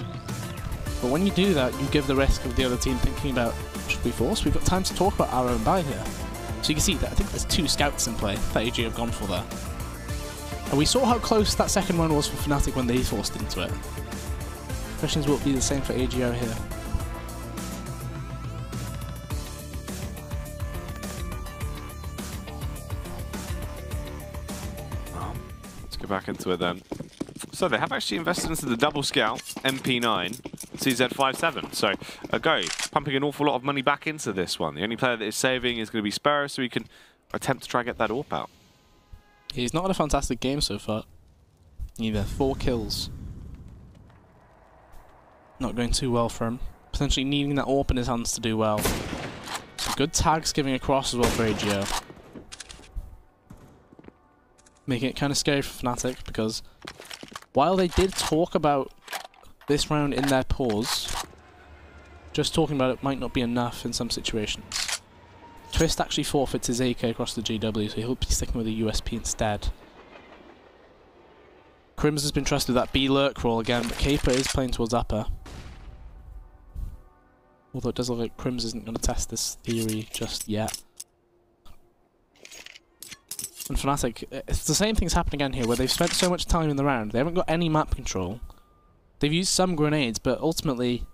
But when you do that, you give the risk of the other team thinking about, should we force? We've got time to talk about our own buy here. So you can see that I think there's 2 scouts in play that AG have gone for there. And we saw how close that second one was for Fnatic when they forced into it. Questions will be the same for AGO here. Let's go back into it then. So they have actually invested into the double scout, MP9, CZ57. So Go pumping an awful lot of money back into this one. The only player that is saving is going to be Sparrow, so he can attempt to try and get that AWP out. He's not had a fantastic game so far. Either 4 kills. Not going too well for him. Potentially needing that AWP in his hands to do well. Some good tags giving across as well for AGO. Making it kind of scary for Fnatic, because while they did talk about this round in their pause, just talking about it might not be enough in some situations. Twist actually forfeits his AK across the GW, so he'll be sticking with a USP instead. Crims has been trusted with that B lurk roll again, but Caper is playing towards upper. Although it does look like Crims isn't going to test this theory just yet. And Fnatic, it's the same thing's happening again here, where they've spent so much time in the round, they haven't got any map control. They've used some grenades, but ultimately,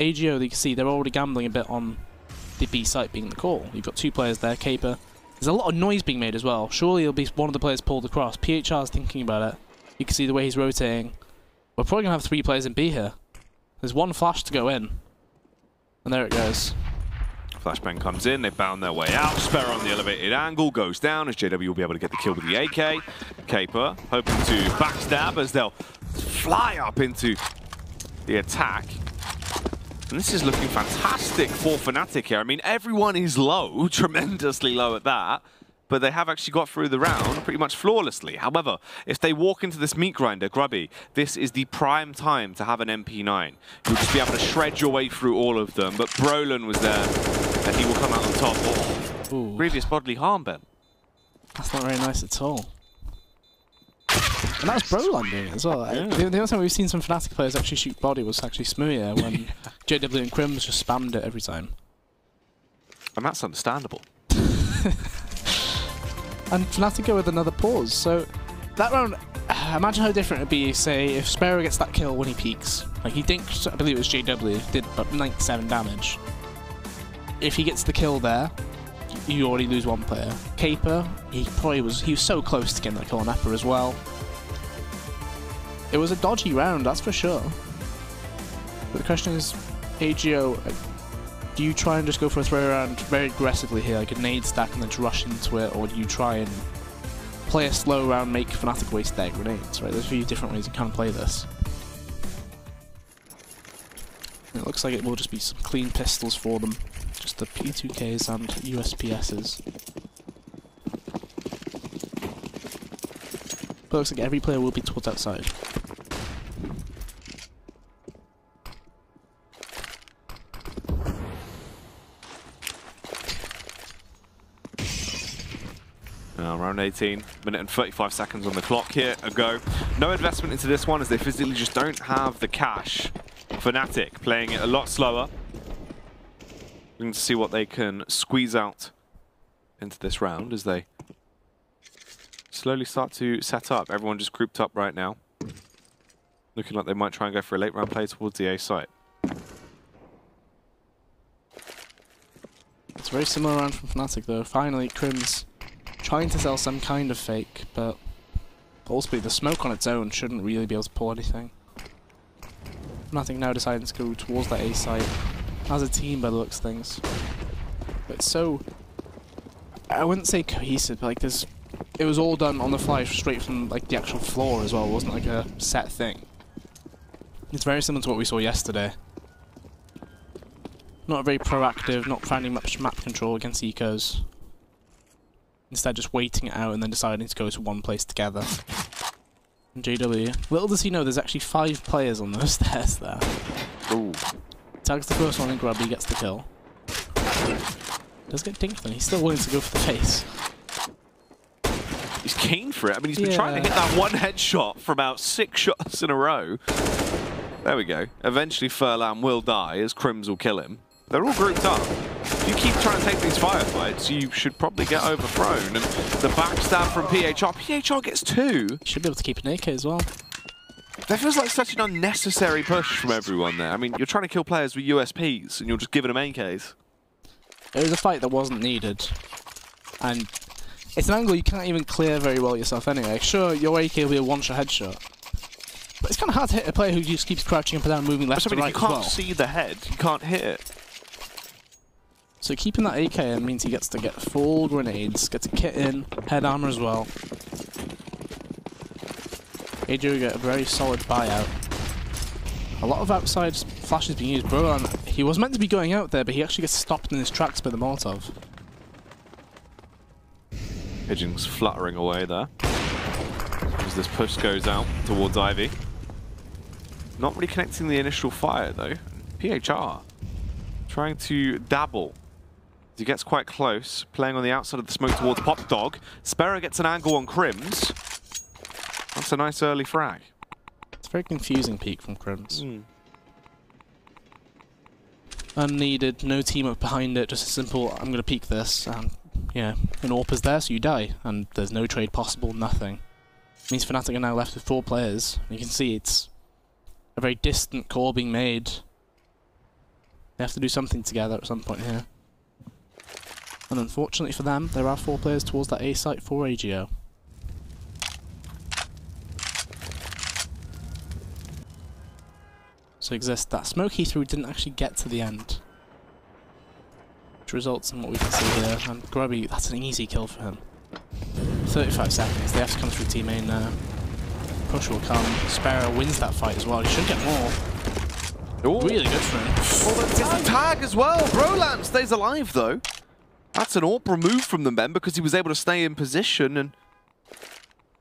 AGO, you can see, they're already gambling a bit on the B site being the call. You've got two players there, Caper. There's a lot of noise being made as well. Surely it'll be one of the players pulled across. PHR is thinking about it. You can see the way he's rotating. We're probably going to have 3 players in B here. There's one flash to go in. And there it goes. Flashbang comes in, they bound their way out. Sparrow on the elevated angle goes down as JW will be able to get the kill with the AK. Caper hoping to backstab as they'll fly up into the attack. And this is looking fantastic for Fnatic here. I mean, everyone is low, tremendously low at that. But they have actually got through the round pretty much flawlessly. However, if they walk into this meat grinder, Grubby, this is the prime time to have an MP9. You'll just be able to shred your way through all of them. But Brolin was there, and he will come out on top. Oh, previous bodily harm, Ben. That's not very nice at all. And that was Brolin doing it as well. Yeah. The only time we've seen some Fnatic players actually shoot body was actually Smooya, when JW and Crims just spammed it every time. And that's understandable. And Fnatic go with another pause. So that round, imagine how different it'd be, say, if Sparrow gets that kill when he peeks. Like, he dinked, I believe it was JW, did about 97 damage. If he gets the kill there, you already lose one player. Caper, he was so close to getting that kill on upper as well. It was a dodgy round, that's for sure. But the question is, AGO, do you try and just go for a throw around very aggressively here, like a nade stack and then just rush into it, or do you try and play a slow round, make Fnatic waste their grenades, right? There's a few different ways you can play this. And it looks like it will just be some clean pistols for them. Just the P2Ks and USPSs. But it looks like every player will be towards outside. Round 18, minute and 35 seconds on the clock here, a go. No investment into this one as they physically just don't have the cash. Fnatic playing it a lot slower. Looking to see what they can squeeze out into this round as they slowly start to set up. Everyone just grouped up right now. Looking like they might try and go for a late round play towards the A site. It's a very similar round from Fnatic though. Finally, Crims trying to sell some kind of fake, but ultimately the smoke on its own shouldn't really be able to pull anything. Fnatic now deciding to go towards that A site as a team by the looks of things. But it's so, I wouldn't say cohesive, but like it was all done on the fly straight from like the actual floor as well. It wasn't like a set thing. It's very similar to what we saw yesterday. Not very proactive, not finding much map control against ecos. Instead just waiting it out and then deciding to go to one place together. And JW, little does he know there's actually 5 players on those stairs there. Ooh. Tags the first one and Grubby gets the kill. Does get dinked then, he's still willing to go for the face. He's keen for it. I mean, he's been trying to hit that one headshot for about 6 shots in a row. There we go. Eventually Furlan will die as Crims will kill him. They're all grouped up. If you keep trying to take these firefights, you should probably get overthrown. And the backstab from PHR. PHR gets 2. Should be able to keep an AK as well. That feels like such an unnecessary push from everyone there. I mean, you're trying to kill players with USPs, and you're just giving them AKs. It was a fight that wasn't needed. And it's an angle you can't even clear very well yourself anyway. Sure, your AK will be a one-shot headshot. But it's kind of hard to hit a player who just keeps crouching up and down, moving left to right as well. You can't see the head, you can't hit it. So keeping that AK means he gets to get full grenades, gets a kit in, head armor as well. AJ will get a very solid buyout. A lot of outside flashes being used. Broan, He was meant to be going out there, but he actually gets stopped in his tracks by the Molotov. Pigeon's fluttering away there as this push goes out towards Ivy. Not really connecting the initial fire though. PHR trying to dabble. He gets quite close, playing on the outside of the smoke towards Pop Dog. Sparrow gets an angle on Crims. That's a nice early frag. It's a very confusing peek from Crims. Unneeded, no team up behind it, just a simple, I'm going to peek this, and yeah, an AWP is there, so you die, and there's no trade possible, nothing. It means Fnatic are now left with 4 players. You can see it's a very distant call being made. They have to do something together at some point here. And unfortunately for them, there are 4 players towards that A site for AGO. So exists that smoke he threw didn't actually get to the end, which results in what we can see here. And Grubby, that's an easy kill for him. 35 seconds, they have to come through team main now. Push will come. Sparrow wins that fight as well. He should get more. Ooh. Really good for him. Oh, but it's a tag as well. Roland stays alive though. That's an AWP removed from them then because he was able to stay in position, and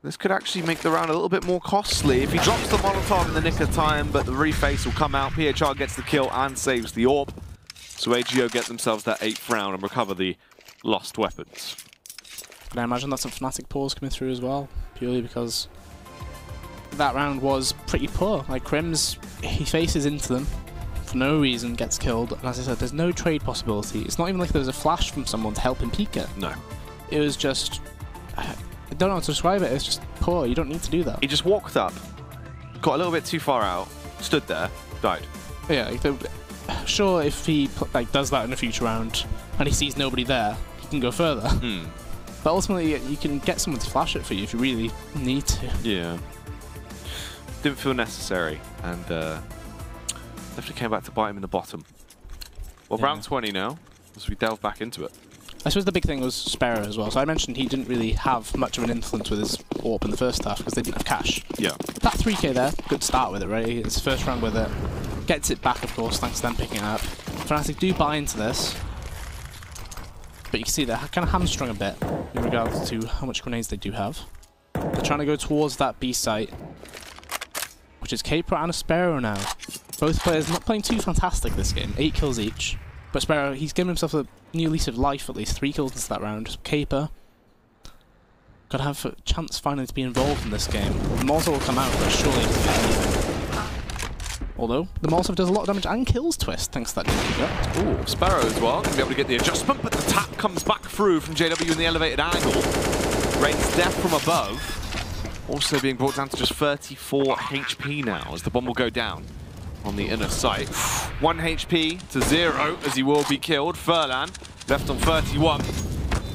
this could actually make the round a little bit more costly if he drops the Molotov in the nick of time, but the reface will come out. PHR gets the kill and saves the AWP. So AGO get themselves that 8th round and recover the lost weapons. Can I imagine that's some Fnatic pause coming through as well? Purely because that round was pretty poor. Like, Crims, he faces into them for no reason, gets killed, and as I said, there's no trade possibility. It's not even like there was a flash from someone to help him peek it. No. It was just... I don't know how to describe it, it's just poor, you don't need to do that. He just walked up, got a little bit too far out, stood there, died. Yeah, sure, if he does that in a future round and he sees nobody there, he can go further. But ultimately, you can get someone to flash it for you if you really need to. Yeah. Didn't feel necessary, and definitely came back to bite him in the bottom. Well, yeah. Round 20 now, as we delve back into it. I suppose the big thing was Sparrow as well. So I mentioned he didn't really have much of an influence with his AWP in the first half because they didn't have cash. Yeah. That 3k there, good start with it, right? It's first round with it. Gets it back, of course, thanks to them picking it up. Fnatic do buy into this. But you can see they're kind of hamstrung a bit in regards to how much grenades they do have. They're trying to go towards that B site, which is Caper and a Sparrow now. Both players not playing too fantastic this game. 8 kills each. But Sparrow, he's given himself a new lease of life, at least 3 kills into that round. Caper, gotta have a chance finally to be involved in this game. The Molotov will come out, but surely it doesn't get anything. Although, the Molotov does a lot of damage and kills Twist, thanks to that DP gut. Ooh, Sparrow as well, gonna be able to get the adjustment, but the tap comes back through from JW in the elevated angle. Rains death from above. Also being brought down to just 34 HP now, as the bomb will go down on the inner site. 1 HP to 0 as he will be killed. Furlan left on 31.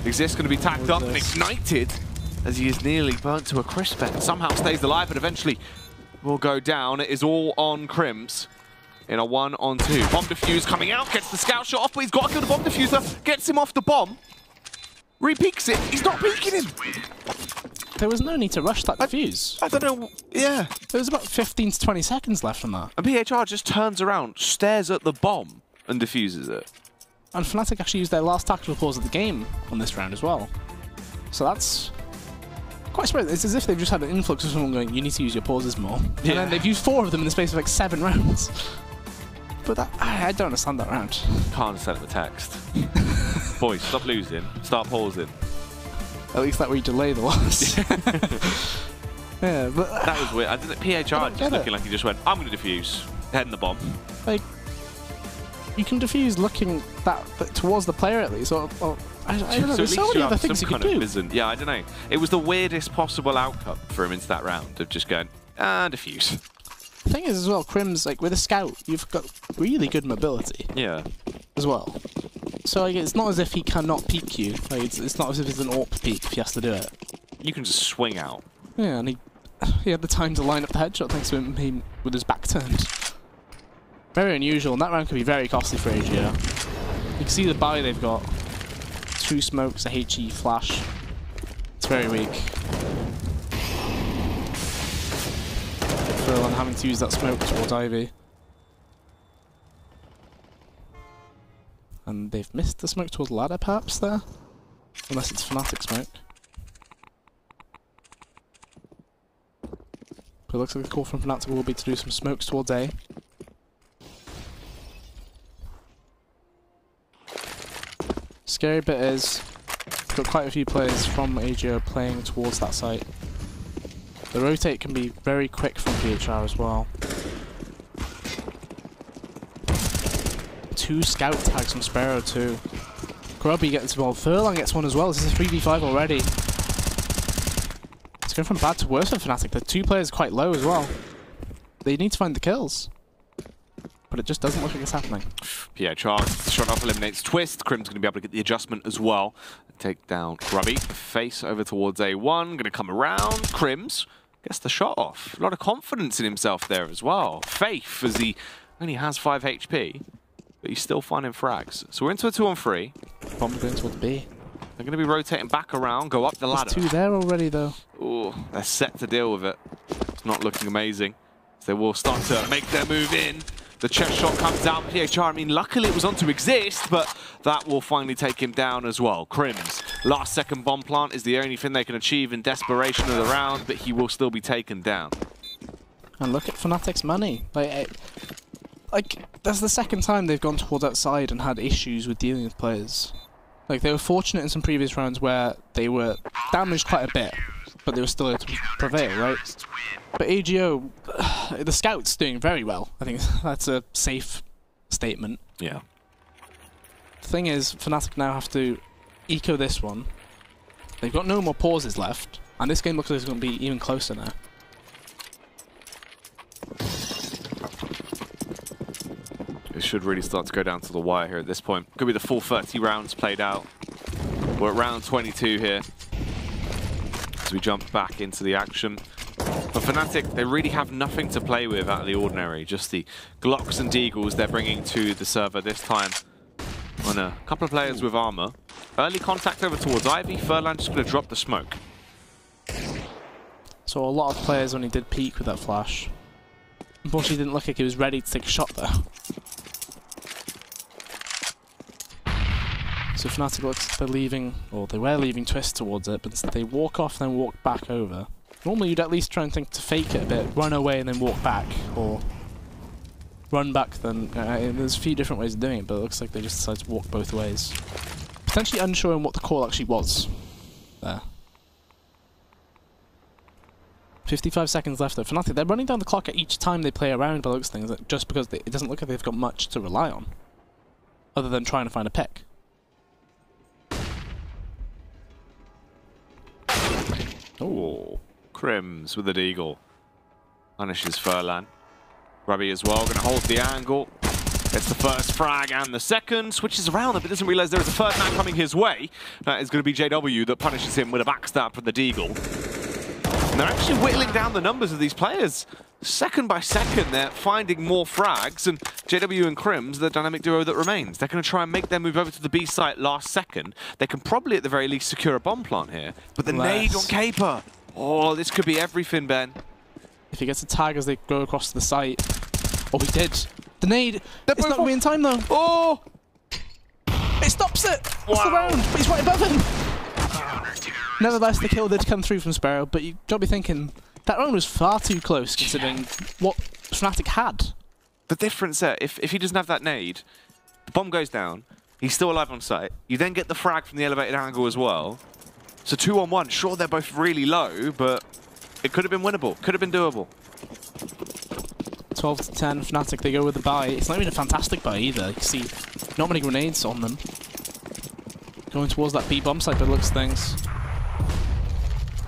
Exist going to be tagged up and ignited as he is nearly burnt to a crisp and somehow stays alive, but eventually will go down. It is all on Crims in a 1-on-2. Bomb defuse coming out, gets the scout shot off, but he's got to kill the bomb diffuser, gets him off the bomb. Re-peeks it, he's not peeking him. There was no need to rush that defuse. I don't know, yeah. There was about 15 to 20 seconds left on that. And PHR just turns around, stares at the bomb, and defuses it. And Fnatic actually used their last tactical pause of the game on this round as well. So that's quite surprising. It's as if they've just had an influx of someone going, you need to use your pauses more. Yeah. And then they've used 4 of them in the space of like 7 rounds. But that, I don't understand that round. Can't send him a text. Boys, stop losing, start pausing. At least that way you delay the loss. Yeah, but that was weird. I didn't, PHR just looking like he just went, I'm going to defuse, heading the bomb. Like, you can defuse looking that towards the player at least. Or I don't know, there's so many other things you can do. Yeah, I don't know. It was the weirdest possible outcome for him into that round of just going, defuse. The thing is as well, Crims, like with a scout, you've got really good mobility. Yeah. As well. So like, it's not as if he cannot peek you. Like, it's not as if it's an AWP peek if he has to do it. You can just swing out. Yeah, and he had the time to line up the headshot thanks to him with his back turned. Very unusual, and that round could be very costly for AGO. You can see the buy they've got. 2 smokes, a HE flash. It's very weak. Furlan having to use that smoke towards Ivy. And they've missed the smoke towards ladder, perhaps, there? Unless it's Fnatic smoke. But it looks like the call from Fnatic will be to do some smokes towards A. Scary bit is, we've got quite a few players from AGO playing towards that site. The rotate can be very quick from PHR as well. 2 scout tags from Sparrow too. Grubby gets involved. Furlan gets one as well. This is a 3v5 already. It's going from bad to worse for Fnatic. The 2 players are quite low as well. They need to find the kills. But it just doesn't look like it's happening. PHR, shot off, eliminates Twist. Crim's going to be able to get the adjustment as well. Take down Grubby. Face over towards A1. Going to come around. Crims gets the shot off. A lot of confidence in himself there as well. Faith, as he only has 5 HP. But he's still finding frags. So we're into a 2-on-3. Bomb going towards B. They're going to be rotating back around, go up the ladder. There's 2 there already, though. Ooh, they're set to deal with it. It's not looking amazing. So they will start to make their move in. The chest shot comes out. PHR, I mean, luckily it was on to exist, but that will finally take him down as well. Crims, last second bomb plant is the only thing they can achieve in desperation of the round, but he will still be taken down. And look at Fnatic's money. Like, that's the second time they've gone towards outside and had issues with dealing with players. Like, they were fortunate in some previous rounds where they were damaged quite a bit, but they were still able to prevail, right? But AGO, the scout's doing very well. I think that's a safe statement. Yeah. The thing is, Fnatic now have to eco this one. They've got no more pauses left, and this game looks like it's going to be even closer now. It should really start to go down to the wire here at this point. Could be the full 30 rounds played out. We're at round 22 here. As we jump back into the action. For Fnatic, they really have nothing to play with out of the ordinary. Just the Glocks and Deagles they're bringing to the server this time. On a couple of players with armor. Early contact over towards Ivy. Furlan just going to drop the smoke. So a lot of players only did peek with that flash. Unfortunately, didn't look like he was ready to take a shot there. So Fnatic looks like they're leaving, or they were leaving Twist towards it, but instead they walk off and then walk back over. Normally you'd at least try and think to fake it a bit, run away and then walk back, or run back then. There's a few different ways of doing it, but it looks like they just decided to walk both ways. Potentially unsure on what the call actually was there. 55 seconds left though. Fnatic, they're running down the clock at each time they play around by those things, just because it doesn't look like they've got much to rely on, other than trying to find a pick. Oh, Crims with the Deagle. Punishes Furlan. Grubby as well, going to hold the angle. Gets the first frag and the second. Switches around but doesn't realize there is a third man coming his way. That is going to be JW that punishes him with a backstab from the Deagle. And they're actually whittling down the numbers of these players. Second by second, they're finding more frags, and JW and Crims, the dynamic duo that remains. They're going to try and make their move over to the B site last second. They can probably, at the very least, secure a bomb plant here. But the nade on Caper. Oh, this could be everything, Ben. If he gets a tag as they go across to the site. Oh, he did. The nade. It's not going to be in time, though. Oh! It stops it. Wow. It's the round, but he's right above him. Nevertheless, the kill did come through from Sparrow, but you've got to be thinking, that round was far too close considering what Fnatic had. The difference there, if he doesn't have that nade, the bomb goes down, he's still alive on site, you then get the frag from the elevated angle as well. So 2-on-1, sure they're both really low, but it could have been winnable, could have been doable. 12 to 10, Fnatic, they go with the buy. It's not even a fantastic buy either. You can see not many grenades on them. Going towards that B bomb site by the looks of things.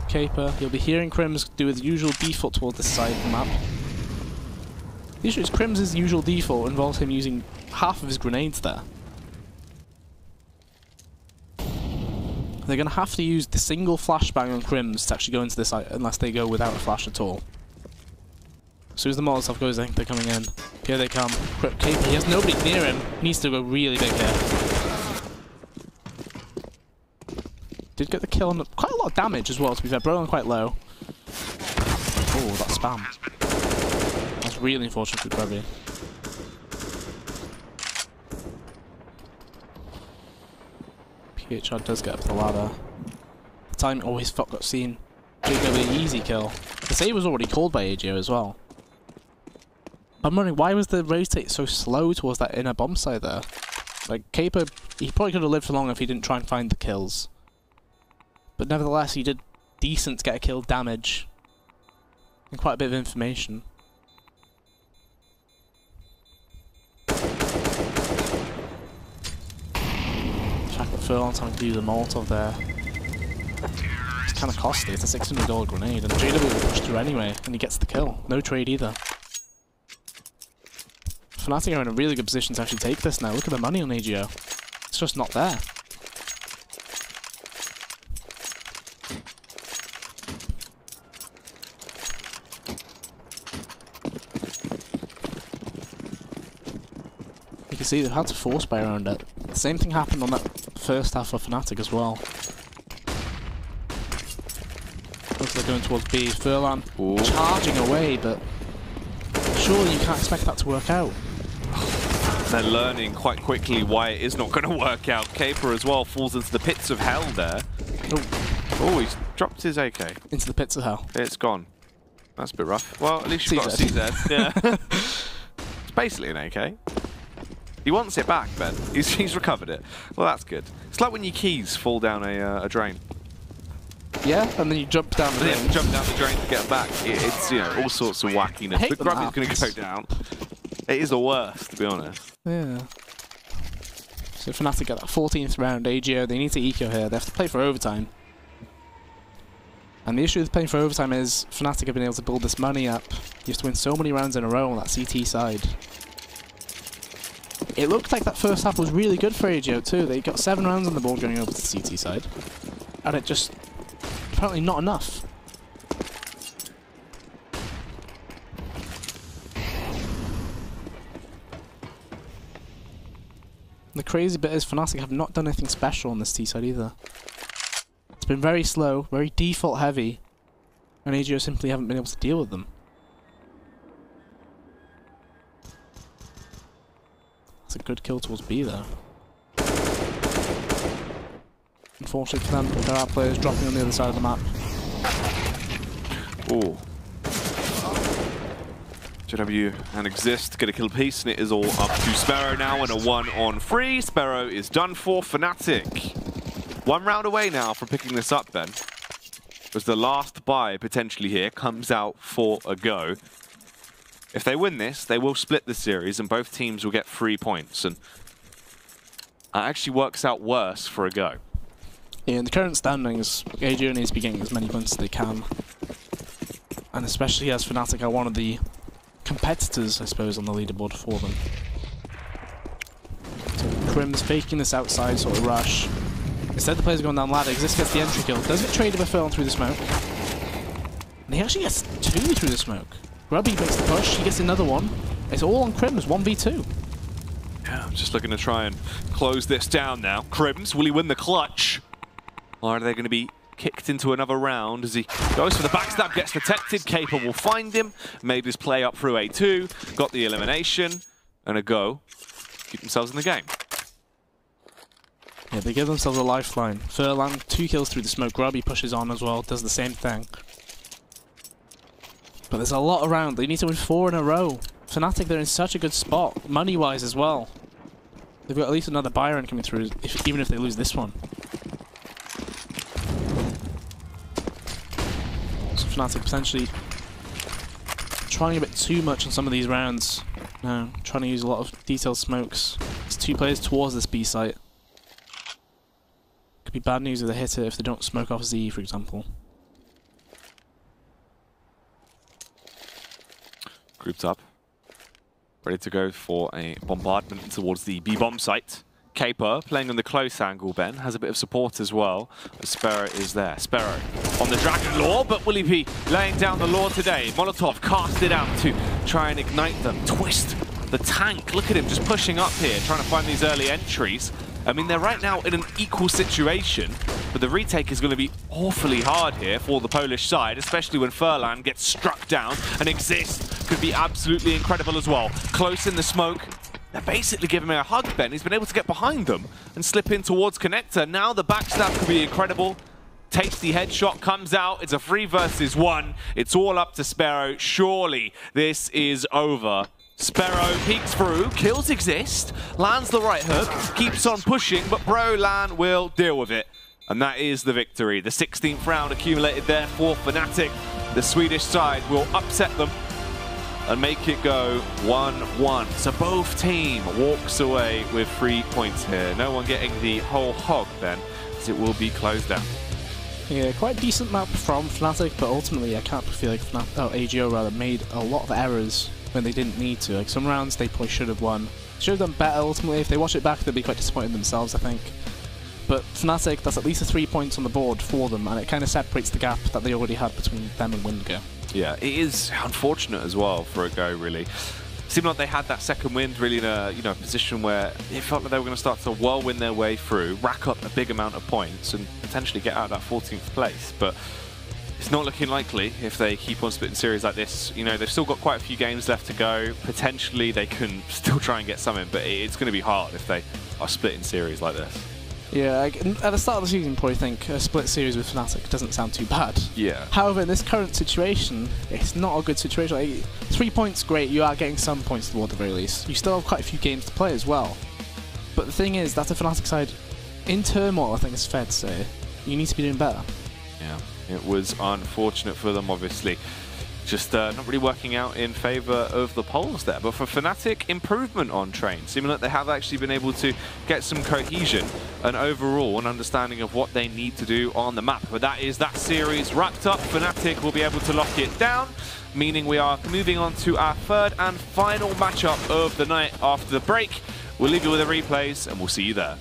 Caper, you'll be hearing Crims do his usual default towards this side of the map. The issue is Crims' usual default involves him using half of his grenades there. They're going to have to use the single flashbang on Crims to actually go into this site, unless they go without a flash at all. As soon as the Molotov goes, I think they're coming in. Here they come. Caper, he has nobody near him. He needs to go really big here. Did get the kill on quite a lot of damage as well, to be fair. Broken quite low. Oh, that spam. That's really unfortunate for Grubby. PHR does get up the ladder. The time always got seen. JW easy kill. The save was already called by AGO as well. I'm wondering, why was the rotate so slow towards that inner bomb site there? Like, Caper, he probably could have lived for long if he didn't try and find the kills. But nevertheless, he did decent to get a kill damage. And quite a bit of information. The fact that Furlon's having to use a Molotov there. It's kind of costly, it's a $600 grenade, and JW will push through anyway, and he gets the kill. No trade either. Fnatic are in a really good position to actually take this now. Look at the money on AGO. It's just not there. You can see they've had to force buy around it. The same thing happened on that first half of Fnatic as well. Looks like they're going towards B. Furlan charging away, but surely you can't expect that to work out. They're learning quite quickly why it is not going to work out. Caper as well falls into the pits of hell there. Oh, he's dropped his AK. Into the pits of hell. It's gone. That's a bit rough. Well, at least you've got a CZ. Yeah. It's basically an AK. He wants it back, Ben. He's recovered it. Well, that's good. It's like when your keys fall down a drain. Yeah, and then you jump down the drain. Yeah, jump down the drain to get it back. It's, you know, all sorts of wackiness. But Grubby's going to go down. It is the worst, to be honest. Yeah. So Fnatic get that 14th round. AGO, they need to eco here. They have to play for overtime. And the issue with playing for overtime is Fnatic have been able to build this money up. You have to win so many rounds in a row on that CT side. It looked like that first half was really good for AGO too. They got 7 rounds on the board going over to the CT side. And it just... apparently not enough. The crazy bit is Fnatic have not done anything special on this T side either. It's been very slow, very default heavy, and AGO simply haven't been able to deal with them. That's a good kill towards B though. Unfortunately for them, there are players dropping on the other side of the map. Ooh. JW and Exist get a kill piece, and it is all up to Sparrow now, and a 1-on-3. Sparrow is done for. Fnatic 1 round away now from picking this up, Ben. As the last buy potentially here comes out for a go. If they win this, they will split the series, and both teams will get 3 points. And that actually works out worse for a go. Yeah, in the current standings, AGO needs to be getting as many points as they can. And especially as Fnatic are one of the competitors, I suppose, on the leaderboard for them. So Crim's faking this outside sort of rush. Instead the players are going down ladder. Exist gets the entry kill. Does get traded with Furlan through the smoke. And he actually gets 2 through the smoke. Grubby makes the push, he gets another one. It's all on Crims, 1v2. Yeah, I'm just looking to try and close this down now. Crims, will he win the clutch? Or are they going to be kicked into another round as he goes for the backstab, gets detected. Caper will find him, made his play up through A2, got the elimination, and a go. Keep themselves in the game. Yeah, they give themselves a lifeline. Furlan, 2 kills through the smoke. Grubby pushes on as well, does the same thing. But there's a lot around. They need to win 4 in a row. Fnatic, they're in such a good spot, money-wise as well. They've got at least another buy round coming through, even if they lose this one. So Fnatic potentially trying a bit too much on some of these rounds. No, trying to use a lot of detailed smokes. There's 2 players towards this B site. Could be bad news if they hit it if they don't smoke off Z, for example. Grouped up. Ready to go for a bombardment towards the B-bomb site. Caper, playing on the close angle, Ben, has a bit of support as well. Sparrow is there. Sparrow on the Dragon Lore, but will he be laying down the Lore today? Molotov cast it out to try and ignite them. Twist the tank. Look at him just pushing up here, trying to find these early entries. I mean, they're right now in an equal situation, but the retake is going to be awfully hard here for the Polish side, especially when Furlan gets struck down, and Exist could be absolutely incredible as well. Close in the smoke. They're basically giving him a hug, Ben. He's been able to get behind them and slip in towards Connector. Now the backstab could be incredible. Tasty headshot comes out. It's a 3 versus 1. It's all up to Sparrow. Surely this is over. Sparrow peeks through, kills exist, lands the right hook, keeps on pushing, but Brolan will deal with it. And that is the victory. The 16th round accumulated there for Fnatic. The Swedish side will upset them and make it go 1-1. So both team walks away with 3 points here. No one getting the whole hog then, as it will be closed down. Yeah, quite decent map from Fnatic, but ultimately I can't feel like AGO rather made a lot of errors when they didn't need to. Like some rounds they probably should have won. Should have done better ultimately. If they watch it back, they'll be quite disappointed themselves, I think. But Fnatic, that's at least a 3 points on the board for them, and it kind of separates the gap that they already had between them and Wingo. Yeah, it is unfortunate as well for a Go, really. Seemed like they had that second wind really in a position where it felt like they were going to start to whirlwind their way through, rack up a big amount of points, and potentially get out of that 14th place. But it's not looking likely if they keep on splitting series like this. You know, they've still got quite a few games left to go. Potentially they can still try and get something, but it's going to be hard if they are splitting series like this. Yeah, at the start of the season, you probably think a split series with Fnatic doesn't sound too bad. Yeah. However, in this current situation, it's not a good situation. Like, 3 points, great, you are getting some points toward the very least. You still have quite a few games to play as well. But the thing is, that's a Fnatic side in turmoil, I think it's fair to say. You need to be doing better. Yeah, it was unfortunate for them, obviously. Just not really working out in favour of the polls there. But for Fnatic, improvement on Train. Seeming like they have actually been able to get some cohesion and overall an understanding of what they need to do on the map. But that is that series wrapped up. Fnatic will be able to lock it down, meaning we are moving on to our third and final matchup of the night after the break. We'll leave you with the replays and we'll see you there.